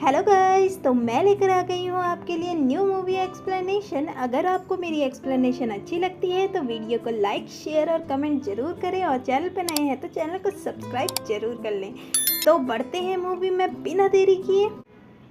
Hello guys, तो मैं लेकर आ गई हूँ आपके लिए न्यू मूवी एक्सप्लेनेशन। अगर आपको मेरी एक्सप्लेनेशन अच्छी लगती है तो वीडियो को लाइक, शेयर और कमेंट जरूर करें और चैनल पर नए हैं तो चैनल को सब्सक्राइब जरूर कर लें। तो बढ़ते हैं मूवी में बिना देरी किए।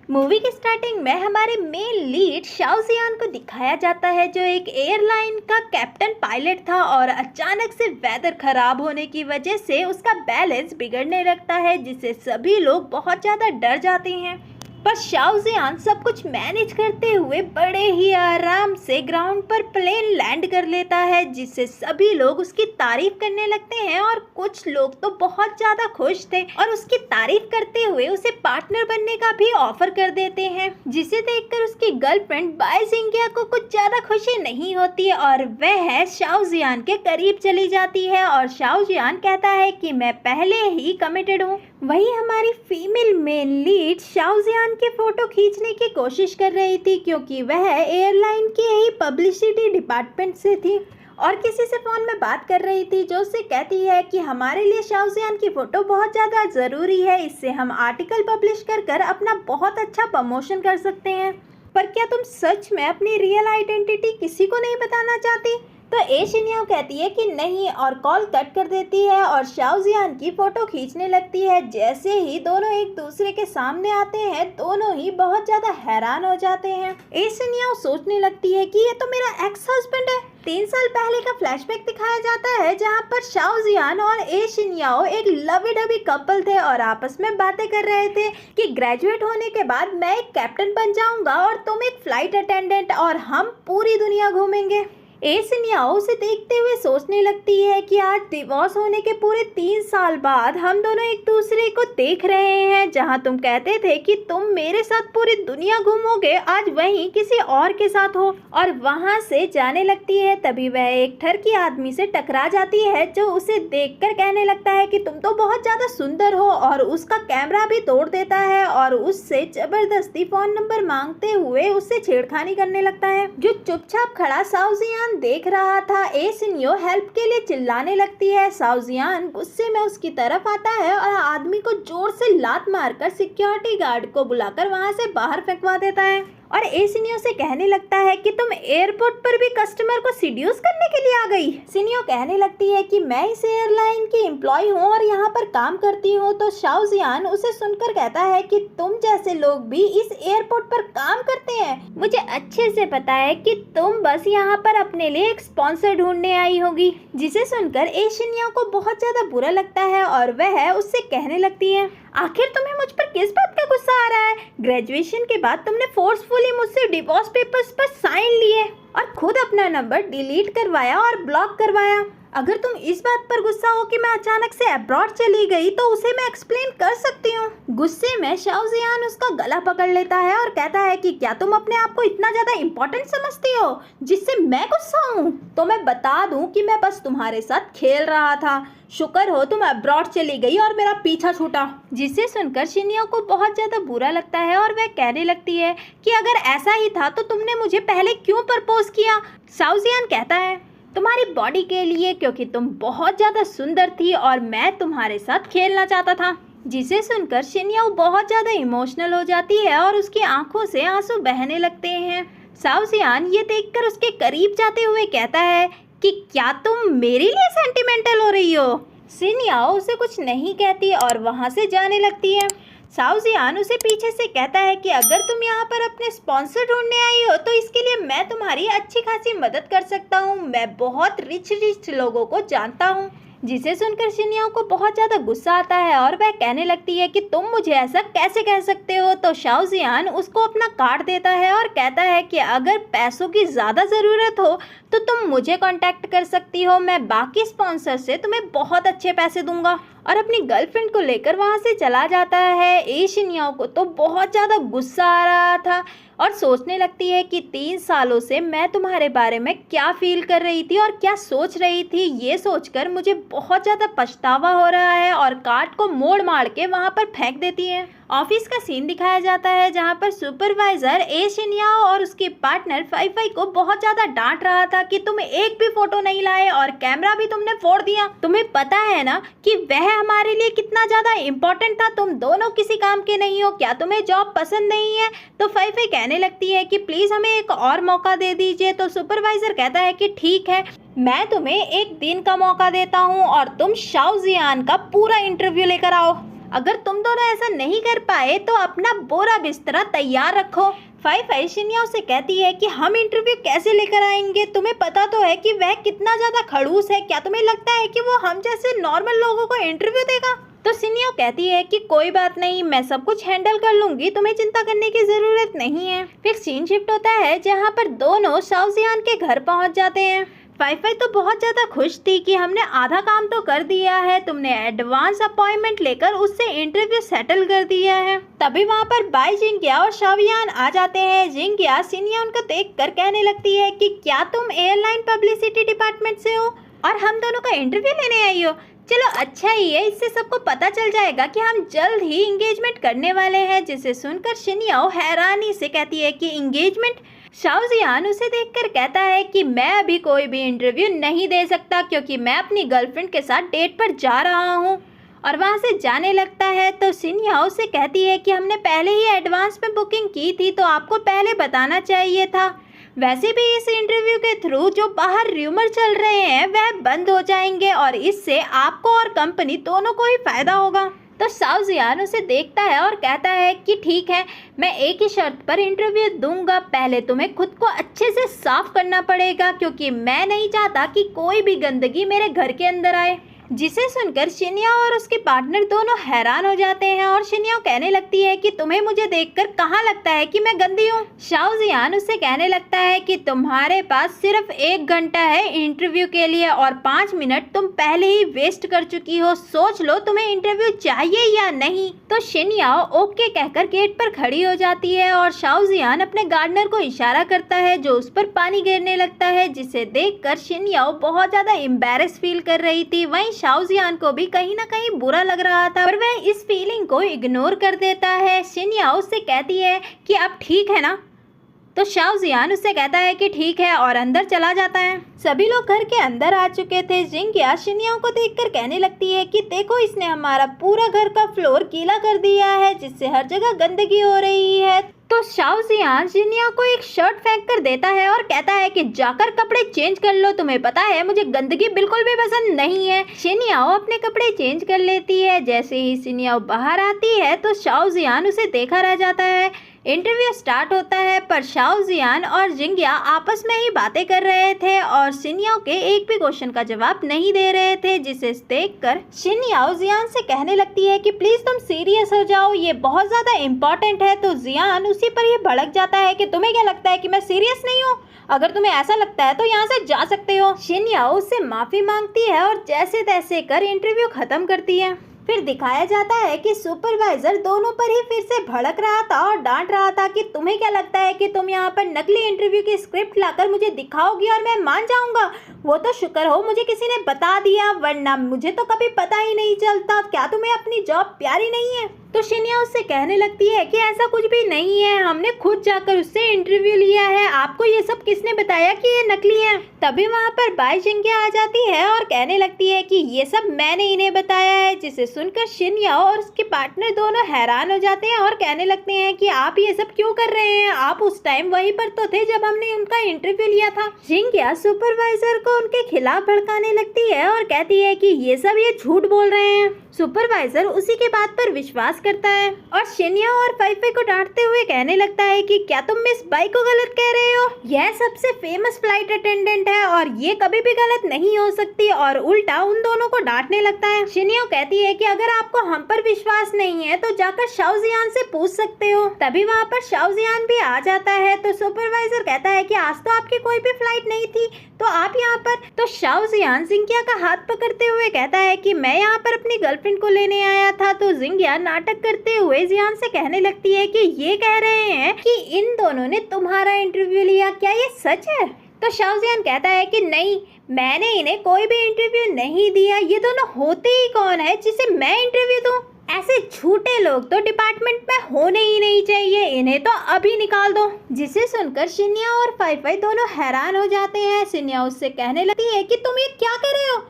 मूवी की स्टार्टिंग में हमारे मेन लीड शाओजियान को दिखाया जाता है, जो एक एयरलाइन का कैप्टन पायलट था और अचानक से वेदर खराब होने की वजह से उसका बैलेंस बिगड़ने लगता है, जिससे सभी लोग बहुत ज़्यादा डर जाते हैं। पर शाओजियान सब कुछ मैनेज करते हुए बड़े ही आराम से ग्राउंड पर प्लेन लैंड कर लेता है, जिससे सभी लोग उसकी तारीफ करने लगते हैं और कुछ लोग तो बहुत ज़्यादा खुश थे और उसकी तारीफ करते हुए उसे पार्टनर बनने का भी ऑफर कर देते हैं, जिसे देखकर उसकी गर्लफ्रेंड बाई जिंगिया को कुछ ज़्यादा खुशी नहीं होती और वह शाओजियान के करीब चली जाती है और शाओजियान कहता है कि मैं पहले ही कमिटेड हूँ। वही हमारी फीमेल मेन लीड शाओजियान की फोटो खींचने की कोशिश कर रही थी, क्योंकि वह एयरलाइन के ही पब्लिसिटी डिपार्टमेंट से थी और किसी से फ़ोन में बात कर रही थी, जो उससे कहती है कि हमारे लिए शाओजियान की फ़ोटो बहुत ज़्यादा ज़रूरी है, इससे हम आर्टिकल पब्लिश कर अपना बहुत अच्छा प्रमोशन कर सकते हैं। पर क्या तुम सच में अपनी रियल आइडेंटिटी किसी को नहीं बताना चाहती? तो ए शिन्याओ कहती है कि नहीं और कॉल कट कर देती है और शाओजियान की फोटो खींचने लगती है। जैसे ही दोनों एक दूसरे के सामने आते हैं, दोनों ही बहुत ज्यादा हैरान हो जाते हैं। ए शिन्याओ सोचने लगती है कि ये तो मेरा एक्स हस्बैंड है। 3 साल पहले का फ्लैशबैक दिखाया जाता है, जहाँ पर शाओजियान और ए शिन्याओ एक लवी डबी कपल थे और आपस में बातें कर रहे थे कि ग्रेजुएट होने के बाद मैं एक कैप्टन बन जाऊंगा और तुम एक फ्लाइट अटेंडेंट और हम पूरी दुनिया घूमेंगे। ए शिन्याओ उसे देखते हुए सोचने लगती है कि आज डिवोर्स होने के पूरे 3 साल बाद हम दोनों एक दूसरे को देख रहे हैं। जहां तुम कहते थे कि तुम मेरे साथ पूरी दुनिया घूमोगे, आज वहीं किसी और के साथ हो। और वहां से जाने लगती है, तभी वह एक ठरकी आदमी से टकरा जाती है, जो उसे देखकर कहने लगता है कि तुम तो बहुत ज्यादा सुंदर हो और उसका कैमरा भी तोड़ देता है और उससे जबरदस्ती फोन नंबर मांगते हुए उससे छेड़खानी करने लगता है। जो चुपचाप खड़ा शाओजियान देख रहा था, ए शिन्याओ हेल्प के लिए चिल्लाने लगती है। शाओजियान गुस्से में उसकी तरफ आता है और आदमी को जोर से लात मारकर सिक्योरिटी गार्ड को बुलाकर वहां से बाहर फेंकवा देता है और ए शिन्याओ से कहने लगता है कि तुम एयरपोर्ट पर भी कस्टमर को सीड्यूस करने के लिए आ गई। शिन्याओ कहने लगती है कि मैं इस एयरलाइन की एम्प्लॉय हूँ और यहाँ पर काम करती हूँ। तो शाओजियान उसे सुनकर कहता है कि तुम जैसे लोग भी इस एयरपोर्ट पर काम करते हैं। मुझे अच्छे से पता है कि तुम बस यहाँ पर अपने लिए एक स्पॉन्सर ढूंढने आई होगी। जिसे सुनकर ए शिन्याओ को बहुत ज्यादा बुरा लगता है और वह उससे कहने लगती है, आखिर तुम्हें मुझ पर किस बात का गुस्सा आ रहा है? ग्रेजुएशन के बाद तुमने फोर्सफुली मुझसे डिवोर्स पेपर्स पर साइन लिए और खुद अपना नंबर डिलीट करवाया और ब्लॉक करवाया। अगर तुम इस बात पर गुस्सा हो कि मैं अचानक से अब्रॉड चली गई, तो उसे मैं एक्सप्लेन कर सकती हूँ। गुस्से में शाओजियान उसका गला पकड़ लेता है और कहता है कि क्या तुम अपने आप को इतना ज्यादा इम्पोर्टेंट समझती हो जिससे मैं गुस्सा हूँ? तो मैं बता दूं कि मैं बस तुम्हारे साथ खेल रहा था। शुक्र हो तुम अब्रॉड चली गई और मेरा पीछा छूटा। जिसे सुनकर शिन्याओ को बहुत ज्यादा बुरा लगता है और वह कहने लगती है कि अगर ऐसा ही था तो तुमने मुझे पहले क्यों प्रपोज किया? शाओजियान कहता है, तुम्हारी बॉडी के लिए, क्योंकि तुम बहुत ज़्यादा सुंदर थी और मैं तुम्हारे साथ खेलना चाहता था। जिसे सुनकर शिन्याओ बहुत ज़्यादा इमोशनल हो जाती है और उसकी आंखों से आंसू बहने लगते हैं। शाओजियान ये देखकर उसके करीब जाते हुए कहता है कि क्या तुम मेरे लिए सेंटिमेंटल हो रही हो? शिन्याओ उसे कुछ नहीं कहती और वहाँ से जाने लगती है। शाओजियान उसे पीछे से कहता है कि अगर तुम यहाँ पर अपने स्पॉन्सर ढूंढने आई हो तो इसके लिए मैं तुम्हारी अच्छी खासी मदद कर सकता हूँ। मैं बहुत रिच लोगों को जानता हूँ। जिसे सुनकर शिन्याओ को बहुत ज़्यादा गुस्सा आता है और वह कहने लगती है कि तुम मुझे ऐसा कैसे कह सकते हो? तो शाओजियान उसको अपना कार्ड देता है और कहता है कि अगर पैसों की ज़्यादा ज़रूरत हो तो तुम मुझे कांटेक्ट कर सकती हो, मैं बाकी स्पॉन्सर से तुम्हें बहुत अच्छे पैसे दूंगा। और अपनी गर्लफ्रेंड को लेकर वहाँ से चला जाता है। ए शिन्याओ को तो बहुत ज़्यादा गुस्सा आ रहा था और सोचने लगती है कि 3 सालों से मैं तुम्हारे बारे में क्या फील कर रही थी और क्या सोच रही थी, ये सोचकर मुझे बहुत ज़्यादा पछतावा हो रहा है और कार्ड को मोड़ मार के वहाँ पर फेंक देती है। ऑफिस का सीन दिखाया जाता है जहां पर सुपरवाइजर ए शिन्याओ और उसके पार्टनर फाई फाई को बहुत ज्यादा डांट रहा था कि तुम एक भी फोटो नहीं लाए और कैमरा भी तुमने फोड़ दिया। तुम्हें पता है ना कि वह हमारे लिए कितना ज्यादा इम्पोर्टेंट था। तुम दोनों किसी काम के नहीं हो। क्या तुम्हें जॉब पसंद नहीं है? तो फाई फाई कहने लगती है कि प्लीज हमें एक और मौका दे दीजिए। तो सुपरवाइजर कहता है कि ठीक है, मैं तुम्हें एक दिन का मौका देता हूँ और तुम शाओ जियान का पूरा इंटरव्यू लेकर आओ। अगर तुम दोनों ऐसा नहीं कर पाए तो अपना बोरा बिस्तरा तैयार रखो। फाई फाई शिन्याओ से कहती है कि हम इंटरव्यू कैसे लेकर आएंगे? तुम्हें पता तो है कि वह कितना ज्यादा खड़ूस है। क्या तुम्हें लगता है कि वो हम जैसे नॉर्मल लोगों को इंटरव्यू देगा? तो शिन्याओ कहती है कि कोई बात नहीं, मैं सब कुछ हैंडल कर लूंगी, तुम्हें चिंता करने की जरूरत नहीं है। फिर सीन शिफ्ट होता है जहाँ पर दोनों शाओ जियान के घर पहुँच जाते हैं। फाई फाई तो बहुत ज़्यादा खुश थी कि हमने आधा काम तो कर दिया है, तुमने एडवांस अपॉइंटमेंट लेकर उससे इंटरव्यू सेटल कर दिया है। तभी वहाँ पर बाई जिंगिया और शाओयान आ जाते हैं। जिंगिया शिन्याओ को देखकर कहने लगती है कि क्या तुम एयरलाइन पब्लिसिटी डिपार्टमेंट से हो और हम दोनों का इंटरव्यू लेने आई हो? चलो अच्छा ही है, इससे सबको पता चल जाएगा कि हम जल्द ही इंगेजमेंट करने वाले हैं। जिसे सुनकर शिन्याओ हैरानी से कहती है कि इंगेजमेंट? शाओ जियान उसे देखकर कहता है कि मैं अभी कोई भी इंटरव्यू नहीं दे सकता क्योंकि मैं अपनी गर्लफ्रेंड के साथ डेट पर जा रहा हूँ, और वहाँ से जाने लगता है। तो शिन्याओ से कहती है कि हमने पहले ही एडवांस में बुकिंग की थी तो आपको पहले बताना चाहिए था। वैसे भी इस इंटरव्यू के थ्रू जो बाहर र्यूमर चल रहे हैं वह बंद हो जाएंगे और इससे आपको और कंपनी दोनों को ही फायदा होगा। तो शाओ जियान उसे देखता है और कहता है कि ठीक है, मैं एक ही शर्त पर इंटरव्यू दूंगा। पहले तुम्हें खुद को अच्छे से साफ करना पड़ेगा क्योंकि मैं नहीं चाहता कि कोई भी गंदगी मेरे घर के अंदर आए। जिसे सुनकर शिन्याओ और उसके पार्टनर दोनों हैरान हो जाते हैं और शिन्याओ कहने लगती है कि तुम्हें मुझे देखकर कहाँ लगता है कि मैं गंदी हूँ। शाओ जियान उससे कहने लगता है कि तुम्हारे पास सिर्फ 1 घंटा है इंटरव्यू के लिए और 5 मिनट तुम पहले ही वेस्ट कर चुकी हो। सोच लो तुम्हें इंटरव्यू चाहिए या नहीं। तो शिन्याओ ओके कहकर गेट पर खड़ी हो जाती है और शाओ जियान अपने गार्डनर को इशारा करता है जो उस पर पानी गिरने लगता है, जिसे देखकर शिन्याओ बहुत ज्यादा एम्बैरेस फील कर रही थी। वहीं शाओ जियान को भी कहीं ना कहीं बुरा लग रहा था पर वह इस फीलिंग को इग्नोर कर देता है। शिन्याओ उससे कहती है कि अब ठीक है ना? तो शाओ जियान उससे कहता है कि ठीक है और अंदर चला जाता है। सभी लोग घर के अंदर आ चुके थे। जिंगिया शिन्याओ को देखकर कहने लगती है कि देखो, इसने हमारा पूरा घर का फ्लोर गीला कर दिया है जिससे हर जगह गंदगी हो रही है। तो शाओ जियान शिन्याओ को एक शर्ट फेंक कर देता है और कहता है कि जाकर कपड़े चेंज कर लो, तुम्हें पता है मुझे गंदगी बिल्कुल भी पसंद नहीं है। शिन्याओ अपने कपड़े चेंज कर लेती है। जैसे ही शिन्याओ बाहर आती है तो शाओ जियान उसे देखा रह जाता है। इंटरव्यू स्टार्ट होता है पर शाओ जियान और जिंगिया आपस में ही बातें कर रहे थे और शिन्याओ के एक भी क्वेश्चन का जवाब नहीं दे रहे थे। जिसे देखकर शिन्याओ जियान से कहने लगती है कि प्लीज तुम सीरियस हो जाओ, ये बहुत ज्यादा इम्पोर्टेंट है। तो जियान उसी पर ही भड़क जाता है कि तुम्हें क्या लगता है कि मैं सीरियस नहीं हूँ? अगर तुम्हें ऐसा लगता है तो यहाँ से जा सकते हो। शिन्याओ उससे माफी मांगती है और जैसे तैसे कर इंटरव्यू खत्म करती है। फिर दिखाया जाता है कि सुपरवाइजर दोनों पर ही फिर से भड़क रहा था और डांट रहा था कि तुम्हें क्या लगता है कि तुम यहाँ पर नकली इंटरव्यू की स्क्रिप्ट लाकर मुझे दिखाओगी और मैं मान जाऊंगा? वो तो शुक्र हो मुझे किसी ने बता दिया, वरना मुझे तो कभी पता ही नहीं चलता। क्या तुम्हें अपनी जॉब प्यारी नहीं है? तो शिन्याओ उससे कहने लगती है कि ऐसा कुछ भी नहीं है, हमने खुद जाकर उससे इंटरव्यू लिया है, आपको ये सब किसने बताया कि ये नकली है? तभी वहाँ पर बाई जिंगिया आ जाती है और कहने लगती है कि ये सब मैंने इन्हें बताया है। जिसे सुनकर शिन्याओ और उसके पार्टनर दोनों हैरान हो जाते हैं और कहने लगते हैं कि आप ये सब क्यों कर रहे हैं? आप उस टाइम वहीं पर तो थे जब हमने उनका इंटरव्यू लिया था। जिंगिया सुपरवाइजर को उनके खिलाफ भड़काने लगती है और कहती है कि ये सब ये झूठ बोल रहे हैं। सुपरवाइजर उसी के बात पर विश्वास करता है और शिन्याओ और फाई फाई को डांटते हुए कहने लगता है कि क्या तुम मिस बाई को गलत कह रहे हो? यह सबसे फेमस फ्लाइट अटेंडेंट है और ये कभी भी गलत नहीं हो सकती, और उल्टा उन दोनों को डांटने लगता है। शिन्याओ कहती है कि अगर आपको हम पर विश्वास नहीं है तो जाकर शाओ जियान से पूछ सकते हो। तभी वहाँ पर शाओ जियान भी आ जाता है। तो सुपरवाइजर कहता है कि आज तो आपकी कोई भी फ्लाइट नहीं थी तो आप यहाँ पर। तो शाओ जियान जिंगिया का हाथ पकड़ते हुए कहता है कि मैं यहाँ पर अपनी गर्लफ्रेंड को लेने आया था। तो जिंगिया नाटक करते हुए जियान से कहने लगती है कि ये कह रहे हैं कि इन दोनों ने तुम्हारा इंटरव्यू लिया, क्या ये सच है? तो शाओ जियान कहता है कि नहीं, मैंने इन्हें कोई भी इंटरव्यू नहीं दिया, ये दोनों होते ही कौन है जिसे मैं इंटरव्यू दूं? ऐसे झूठे लोग तो डिपार्टमेंट में होने ही नहीं चाहिए, इन्हें तो अभी निकाल दो। जिसे सुनकर शिन्या और फाई फाई दोनों हैरान हो जाते हैं। शिन्या उससे कहने लगती है कि तुम ये क्या कर रहे हो,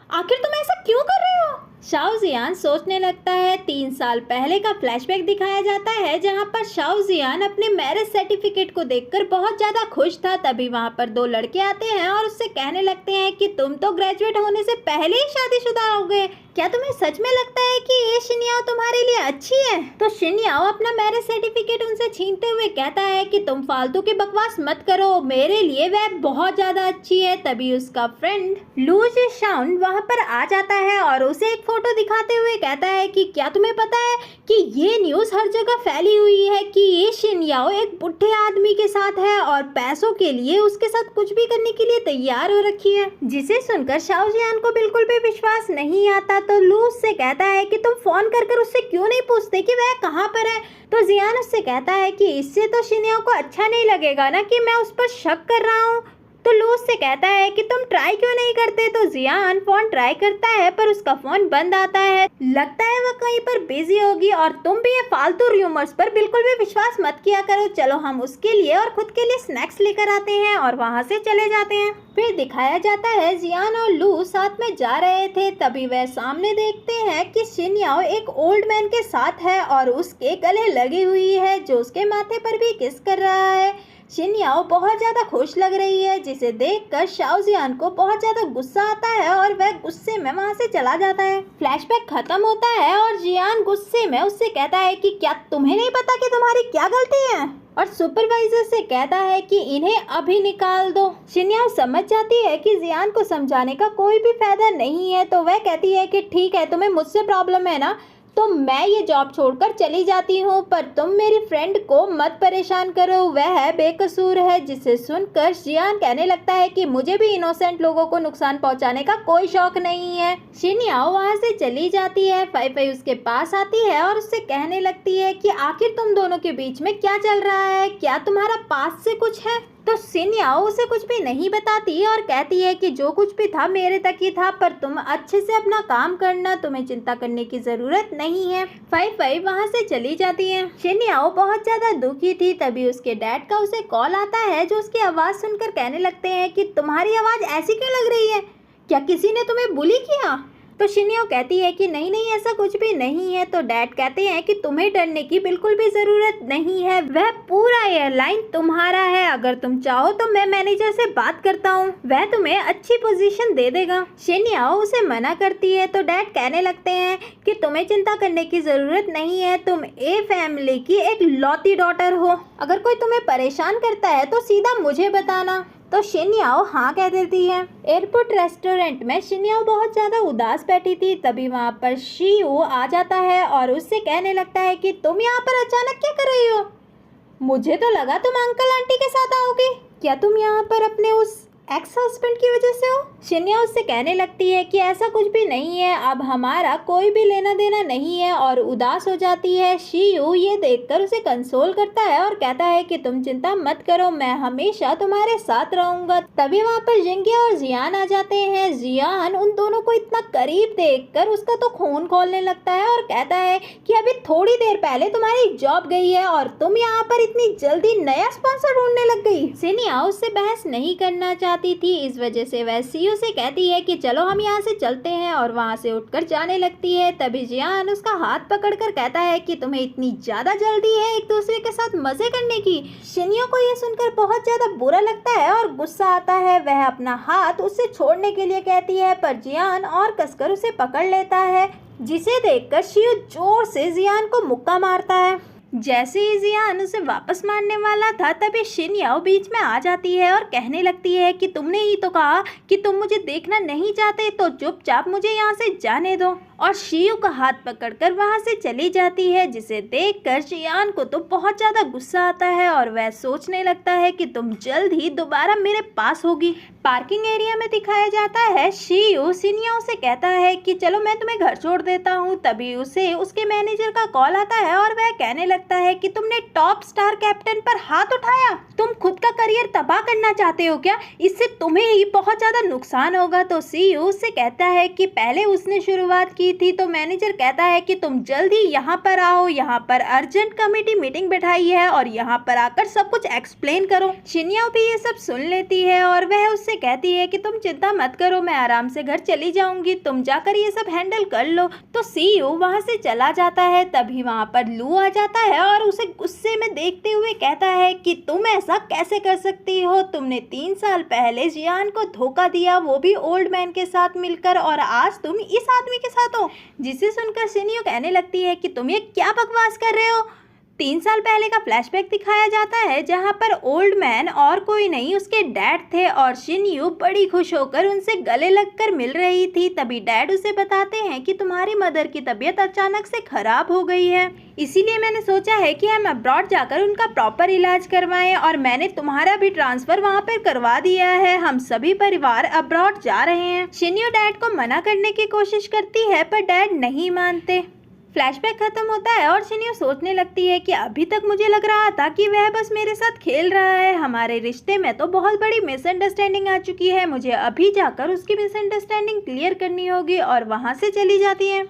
आखिर तुम ऐसा क्यों कर रहे हो। शाओ जियान सोचने लगता है। 3 साल पहले का फ्लैशबैक दिखाया जाता है जहां पर शाओ जियान अपने मैरिज सर्टिफिकेट को देखकर बहुत ज़्यादा खुश था। तभी वहां पर 2 लड़के आते हैं और उससे कहने लगते हैं कि तुम तो ग्रेजुएट होने से पहले ही शादीशुदा हो गए, क्या तुम्हें सच में लगता है कि ये शिन्याओ तुम्हारे लिए अच्छी है। तो शिन्याओ अपना मैरिज सर्टिफिकेट उनसे छीनते हुए कहता है कि तुम फालतू की बकवास मत करो, मेरे लिए वह बहुत ज़्यादा अच्छी है। तभी उसका फ्रेंड लू जिशाओन वहाँ पर आ जाता है और उसे एक फोटो दिखाते हुए कहता है कि क्या तुम्हें पता है कि ये न्यूज़ हर जगह फैली हुई है कि ये शिन्याओ एक बुढ़े आदमी के साथ है और पैसों के लिए उसके साथ कुछ भी करने के लिए तैयार हो रखी है। जिसे सुनकर शाओ जियान को बिल्कुल भी विश्वास नहीं आता। तो लू उससे कहता है कि तुम फोन कर उससे क्यों नहीं पूछते कि वह कहाँ पर है। तो जियान उससे कहता है कि इससे तो शिन्याओ को अच्छा नहीं लगेगा ना कि मैं उस पर शक कर रहा हूँ। तो लू उससे कहता है कि तुम ट्राई क्यों नहीं करते। तो जियान फोन ट्राई करता है पर उसका फोन बंद आता है, लगता है वह कहीं पर बिजी होगी। और तुम भी ये फालतू रूमर्स पर बिल्कुल भी विश्वास मत किया करो, चलो हम उसके लिए और खुद के लिए स्नैक्स लेकर आते हैं और वहाँ से चले जाते हैं। फिर दिखाया जाता है जियान और लू साथ में जा रहे थे। तभी वह सामने देखते हैं कि शिन्याओ एक ओल्ड मैन के साथ है और उसके गले लगी हुई है जो उसके माथे पर भी किस कर रहा है। शिन्याओ बहुत ज़्यादा खुश लग रही है, जिसे देखकर शाओ जियान को बहुत ज़्यादा गुस्सा आता है और वह गुस्से में वहाँ से चला जाता है। फ्लैशबैक खत्म होता है और जियान गुस्से में उससे कहता है कि क्या तुम्हें नहीं पता कि तुम्हारी क्या गलती है, और सुपरवाइजर से कहता है कि इन्हें अभी निकाल दो। शिन्याओ समझ जाती है कि जियान को समझाने का कोई भी फायदा नहीं है। तो वह कहती है कि ठीक है, तुम्हें मुझसे प्रॉब्लम है ना, तो मैं ये जॉब छोड़कर चली जाती हूँ, पर तुम मेरी फ्रेंड को मत परेशान करो, वह बेकसूर है। जिसे सुनकर जियान कहने लगता है कि मुझे भी इनोसेंट लोगों को नुकसान पहुँचाने का कोई शौक नहीं है। शिन्याओ वहाँ से चली जाती है। फाई फाई उसके पास आती है और उससे कहने लगती है कि आखिर तुम दोनों के बीच में क्या चल रहा है, क्या तुम्हारा पास से कुछ है। तो शिन्याओ उसे कुछ भी नहीं बताती और कहती है कि जो कुछ भी था मेरे तक ही था, पर तुम अच्छे से अपना काम करना, तुम्हें चिंता करने की जरूरत नहीं है। फाई फाई वहाँ से चली जाती है। शिन्याओ बहुत ज्यादा दुखी थी। तभी उसके डैड का उसे कॉल आता है जो उसकी आवाज़ सुनकर कहने लगते हैं कि तुम्हारी आवाज़ ऐसी क्यों लग रही है, क्या किसी ने तुम्हें बुली किया। तो शिन्याओ कहती है कि नहीं नहीं, ऐसा कुछ भी नहीं है। तो डैड कहते हैं कि तुम्हें डरने की बिल्कुल भी ज़रूरत नहीं है, वह पूरा एयरलाइन तुम्हारा है, अगर तुम चाहो तो मैं मैनेजर से बात करता हूँ, वह तुम्हें अच्छी पोजीशन दे देगा। शिन्याओ उसे मना करती है। तो डैड कहने लगते हैं कि तुम्हें चिंता करने की ज़रूरत नहीं है, तुम ए फैमिली की एक लौती डॉटर हो, अगर कोई तुम्हें परेशान करता है तो सीधा मुझे बताना। तो शिन्याओ हाँ कह देती है। एयरपोर्ट रेस्टोरेंट में शिन्याओ बहुत ज़्यादा उदास बैठी थी। तभी वहाँ पर शियू आ जाता है और उससे कहने लगता है कि तुम यहाँ पर अचानक क्या कर रही हो, मुझे तो लगा तुम अंकल आंटी के साथ आओगी, क्या तुम यहाँ पर अपने उस एक्स हस्बैंड की वजह से हो। शिन्याओ उससे कहने लगती है कि ऐसा कुछ भी नहीं है, अब हमारा कोई भी लेना देना नहीं है, और उदास हो जाती है। शियू ये देखकर उसे कंसोल करता है और कहता है कि तुम चिंता मत करो, मैं हमेशा तुम्हारे साथ रहूंगा। तभी वहाँ पर जिंगिया और जियान आ जाते हैं। जियान उन दोनों को इतना करीब देखकर उसका तो खून खौलने लगता है और कहता है कि अभी थोड़ी देर पहले तुम्हारी जॉब गई है और तुम यहाँ पर इतनी जल्दी नया स्पॉन्सर ढूंढने लग गई। शिन्याओ उससे बहस नहीं करना चाहती थी, इस वजह से वह शियू से कहती है कि चलो हम यहाँ से चलते हैं, और वहाँ से उठकर जाने लगती है। तभी जियान उसका हाथ पकड़कर कहता है कि तुम्हें इतनी ज्यादा जल्दी है एक दूसरे के साथ मजे करने की। शिन्याओ को यह सुनकर बहुत ज्यादा बुरा लगता है और गुस्सा आता है। वह अपना हाथ उससे छोड़ने के लिए कहती है, पर जियान और कसकर उसे पकड़ लेता है, जिसे देखकर शियू जोर से जियान को मुक्का मारता है। जैसे ही जियान उसे वापस मारने वाला था तभी शिन्याओ बीच में आ जाती है और कहने लगती है कि तुमने ही तो कहा कि तुम मुझे देखना नहीं चाहते, तो चुपचाप मुझे यहाँ से जाने दो, और शियू का हाथ पकड़कर वहाँ से चली जाती है। जिसे देखकर जियान को तो बहुत ज़्यादा गुस्सा आता है और वह सोचने लगता है कि तुम जल्द ही दोबारा मेरे पास होगी। पार्किंग एरिया में दिखाया जाता है शियू शिन्याओ से कहता है कि चलो मैं तुम्हें घर छोड़ देता हूँ। तभी उसे उसके मैनेजर का कॉल आता है और वह कहने लगता है कि तुमने टॉप स्टार कैप्टन पर हाथ उठाया, तुम खुद का करियर तबाह करना चाहते हो क्या, इससे तुम्हें ही बहुत ज़्यादा नुकसान होगा। तो शियू उससे कहता है कि पहले उसने शुरुआत की रही थी तो मैनेजर कहता है कि तुम जल्दी यहाँ पर आओ, यहाँ पर अर्जेंट कमेटी मीटिंग बैठाई है और यहाँ पर आकर सब कुछ एक्सप्लेन करो। शिन्याओ भी ये सब सुन लेती है और वह उससे कहती है कि तुम चिंता मत करो, मैं आराम से घर चली जाऊंगी, तुम जाकर ये सब हैंडल कर लो। तो सीयू वहाँ से चला जाता है। तभी वहाँ पर लू आ जाता है और उसे गुस्से में देखते हुए कहता है कि तुम ऐसा कैसे कर सकती हो, तुमने 3 साल पहले जियान को धोखा दिया, वो भी ओल्ड मैन के साथ मिलकर, और आज तुम इस आदमी के साथ हो। जिसे सुनकर शिन्यो कहने लगती है कि तुम ये क्या बकवास कर रहे हो। 3 साल पहले का फ्लैशबैक दिखाया जाता है जहां पर ओल्ड मैन और कोई नहीं उसके डैड थे और शिन्यो बड़ी खुश होकर उनसे गले लगकर मिल रही थी। तभी डैड उसे बताते हैं कि तुम्हारी मदर की तबीयत अचानक से खराब हो गई है, इसीलिए मैंने सोचा है कि हम अब्रॉड जाकर उनका प्रॉपर इलाज करवाएं और मैंने तुम्हारा भी ट्रांसफर वहां पर करवा दिया है। हम सभी परिवार अब्रॉड जा रहे हैं। शिन्यो डैड को मना करने की कोशिश करती है पर डैड नहीं मानते। फ्लैशबैक खत्म होता है और शिन्यो सोचने लगती है कि अभी तक मुझे लग रहा था कि वह बस मेरे साथ खेल रहा है, हमारे रिश्ते में तो बहुत बड़ी मिसअंडरस्टैंडिंग आ चुकी है, मुझे अभी जाकर उसकी मिसअंडरस्टैंडिंग क्लियर करनी होगी। और वहाँ से चली जाती है।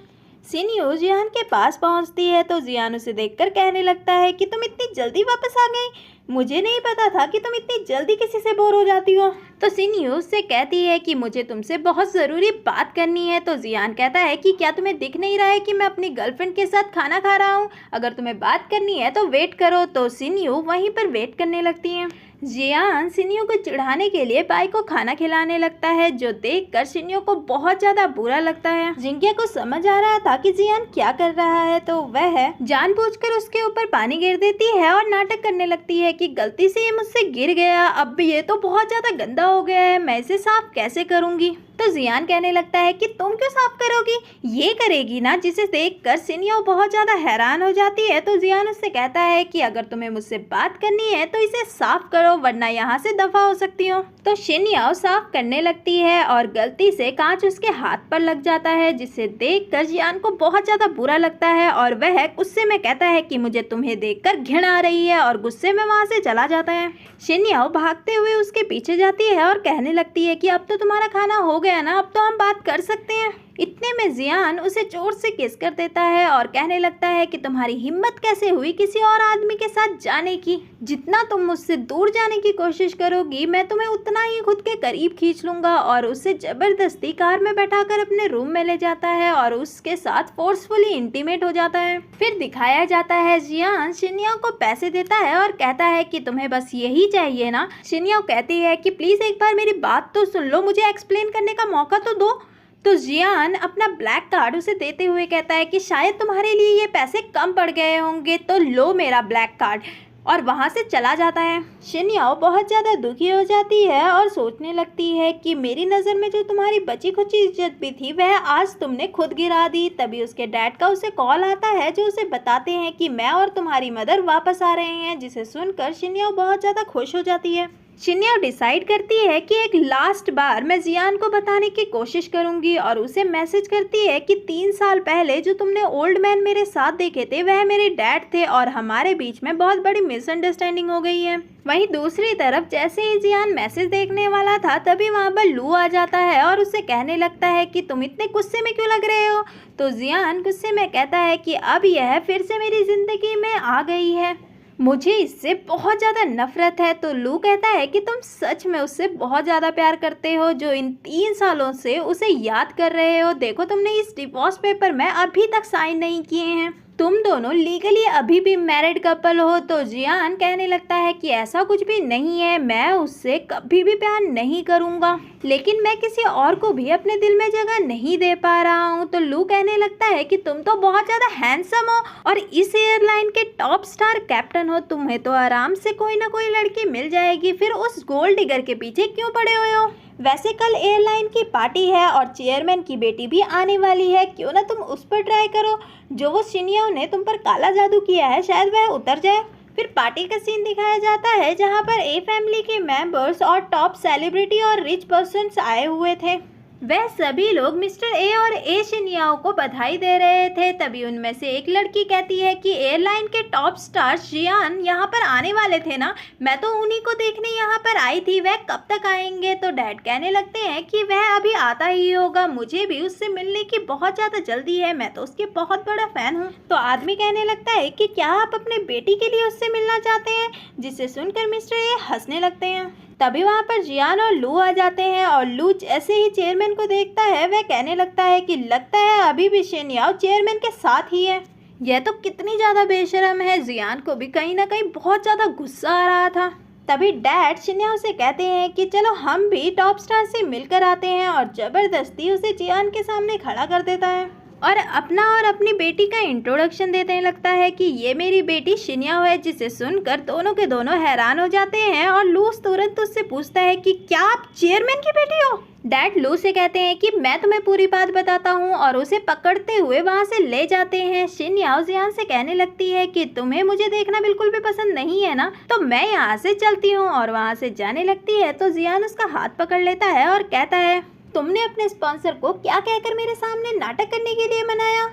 शिन्यो जियान के पास पहुंचती है तो जियान उसे देखकर कहने लगता है कि तुम इतनी जल्दी वापस आ गई, मुझे नहीं पता था कि तुम इतनी जल्दी किसी से बोर हो जाती हो। तो शिन्यो उससे कहती है कि मुझे तुमसे बहुत ज़रूरी बात करनी है। तो जियान कहता है कि क्या तुम्हें दिख नहीं रहा है कि मैं अपनी गर्लफ्रेंड के साथ खाना खा रहा हूँ, अगर तुम्हें बात करनी है तो वेट करो। तो शिन्यो वहीं पर वेट करने लगती है। जियान शिन्यो को चिढ़ाने के लिए बाई को खाना खिलाने लगता है, जो देखकर शिन्यो को बहुत ज्यादा बुरा लगता है। जिंगिया को समझ आ रहा था कि जियान क्या कर रहा है तो वह जानबूझकर उसके ऊपर पानी गिर देती है और नाटक करने लगती है कि गलती से ये मुझसे गिर गया, अब ये तो बहुत ज्यादा गंदा हो गया है, मैं इसे साफ कैसे करूंगी। तो जियान कहने लगता है कि तुम क्यों साफ करोगी, ये करेगी ना, जिसे देखकर शिन्यो बहुत ज्यादा हैरान हो जाती है। तो जियान उससे कहता है कि अगर तुम्हें मुझसे बात करनी है तो इसे साफ करो वरना यहाँ से दफा हो सकती हो। तो शिन्यो साफ करने लगती है और गलती से कांच उसके हाथ पर लग जाता है, जिसे देखकर जियान को बहुत ज्यादा बुरा लगता है और वह गुस्से में कहता है कि मुझे तुम्हें देखकर घृणा आ रही है और गुस्से में वहाँ से चला जाता है। शिन्यो भागते हुए उसके पीछे जाती है और कहने लगती है कि अब तो तुम्हारा खाना हो गया ना, अब तो हम बात कर सकते हैं। इतने में जियान उसे जोर से किस कर देता है और कहने लगता है कि तुम्हारी हिम्मत कैसे हुई किसी और आदमी के साथ जाने की, जितना तुम मुझसे दूर जाने की कोशिश करोगी मैं तुम्हें उतना ही खुद के करीब खींच लूंगा। और उसे जबरदस्ती कार में बैठाकर अपने रूम में ले जाता है और उसके साथ फोर्सफुली इंटीमेट हो जाता है। फिर दिखाया जाता है जियान शिन्यो को पैसे देता है और कहता है कि तुम्हें बस यही चाहिए ना। शिन्यो कहती है कि प्लीज एक बार मेरी बात तो सुन लो, मुझे एक्सप्लेन करने का मौका तो दो। तो जियान अपना ब्लैक कार्ड उसे देते हुए कहता है कि शायद तुम्हारे लिए ये पैसे कम पड़ गए होंगे, तो लो मेरा ब्लैक कार्ड, और वहाँ से चला जाता है। शिन्यो बहुत ज़्यादा दुखी हो जाती है और सोचने लगती है कि मेरी नज़र में जो तुम्हारी बची खुची इज्जत भी थी वह आज तुमने खुद गिरा दी। तभी उसके डैड का उसे कॉल आता है जो उसे बताते हैं कि मैं और तुम्हारी मदर वापस आ रहे हैं, जिसे सुनकर शिन्यो बहुत ज़्यादा खुश हो जाती है। शिन्यो डिसाइड करती है कि एक लास्ट बार मैं जियान को बताने की कोशिश करूंगी और उसे मैसेज करती है कि 3 साल पहले जो तुमने ओल्ड मैन मेरे साथ देखे थे वह मेरे डैड थे और हमारे बीच में बहुत बड़ी मिसअंडरस्टैंडिंग हो गई है। वहीं दूसरी तरफ जैसे ही जियान मैसेज देखने वाला था तभी वहाँ पर लू आ जाता है और उसे कहने लगता है कि तुम इतने गुस्से में क्यों लग रहे हो। तो जियान गुस्से में कहता है कि अब यह फिर से मेरी जिंदगी में आ गई है, मुझे इससे बहुत ज़्यादा नफरत है। तो लू कहता है कि तुम सच में उससे बहुत ज़्यादा प्यार करते हो जो इन 3 सालों से उसे याद कर रहे हो। देखो तुमने इस डिवोर्स पेपर में अभी तक साइन नहीं किए हैं, तुम दोनों लीगली अभी भी मैरिड कपल हो। तो जियान कहने लगता है कि ऐसा कुछ भी नहीं है, मैं उससे कभी भी प्यार नहीं करूँगा, लेकिन मैं किसी और को भी अपने दिल में जगह नहीं दे पा रहा हूँ। तो लू कहने लगता है कि तुम तो बहुत ज़्यादा हैंडसम हो और इस एयरलाइन के टॉप स्टार कैप्टन हो, तुम्हें तो आराम से कोई ना कोई लड़की मिल जाएगी, फिर उस गोल्ड डिगर के पीछे क्यों पड़े हुए हो। वैसे कल एयरलाइन की पार्टी है और चेयरमैन की बेटी भी आने वाली है, क्यों ना तुम उस पर ट्राई करो, जो वो शिन्यो ने तुम पर काला जादू किया है शायद वह उतर जाए। फिर पार्टी का सीन दिखाया जाता है जहां पर ए फैमिली के मेंबर्स और टॉप सेलिब्रिटी और रिच पर्सन्स आए हुए थे। वह सभी लोग मिस्टर ए और ए शिन्याओ को बधाई दे रहे थे। तभी उनमें से एक लड़की कहती है कि एयरलाइन के टॉप स्टार जियान यहाँ पर आने वाले थे ना, मैं तो उन्हीं को देखने यहाँ पर आई थी, वह कब तक आएंगे। तो डैड कहने लगते हैं कि वह अभी आता ही होगा, मुझे भी उससे मिलने की बहुत ज़्यादा जल्दी है, मैं तो उसके बहुत बड़ा फ़ैन हूँ। तो आदमी कहने लगता है कि क्या आप अपने बेटी के लिए उससे मिलना चाहते हैं, जिसे सुनकर मिस्टर ए हंसने लगते हैं। तभी वहाँ पर जियान और लू आ जाते हैं और लू जैसे ही चेयरमैन को देखता है वह कहने लगता है कि लगता है अभी भी शिन्याओ चेयरमैन के साथ ही है। यह तो कितनी ज़्यादा बेशर्म है। जियान को भी कहीं ना कहीं बहुत ज़्यादा गुस्सा आ रहा था। तभी डैड शिन्याओ से कहते हैं कि चलो हम भी टॉप स्टार से मिलकर आते हैं, और ज़बरदस्ती उसे जियान के सामने खड़ा कर देता है और अपना और अपनी बेटी का इंट्रोडक्शन देने लगता है कि ये मेरी बेटी शिन्याओ है, जिसे सुनकर दोनों के दोनों हैरान हो जाते हैं। और लू तुरंत उससे पूछता है कि क्या आप चेयरमैन की बेटी हो। डैड लू से कहते हैं कि मैं तुम्हें पूरी बात बताता हूँ, और उसे पकड़ते हुए वहाँ से ले जाते हैं। शिन्याओ जियान से कहने लगती है कि तुम्हें मुझे देखना बिल्कुल भी पसंद नहीं है ना, तो मैं यहाँ से चलती हूँ। और वहाँ से जाने लगती है तो जियान उसका हाथ पकड़ लेता है और कहता है तुमने अपने स्पॉन्सर को क्या कहकर मेरे सामने नाटक करने के लिए मनाया।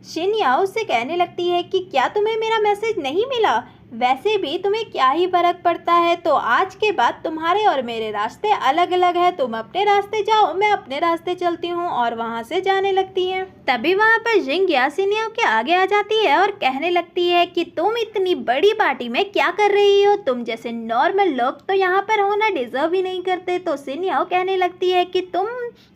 शिन्याओ उससे कहने लगती है कि क्या तुम्हें मेरा मैसेज नहीं मिला, वैसे भी तुम्हें क्या ही फर्क पड़ता है, तो आज के बाद तुम्हारे और मेरे रास्ते अलग अलग है, तुम अपने रास्ते जाओ, मैं अपने रास्ते चलती हूँ। और वहाँ से जाने लगती है। तभी वहाँ पर जिंगिया शिन्याओ के आगे आ जाती है और कहने लगती है कि तुम इतनी बड़ी पार्टी में क्या कर रही हो, तुम जैसे नॉर्मल लोग तो यहाँ पर होना डिजर्व ही नहीं करते। तो शिन्याओ कहने लगती है कि तुम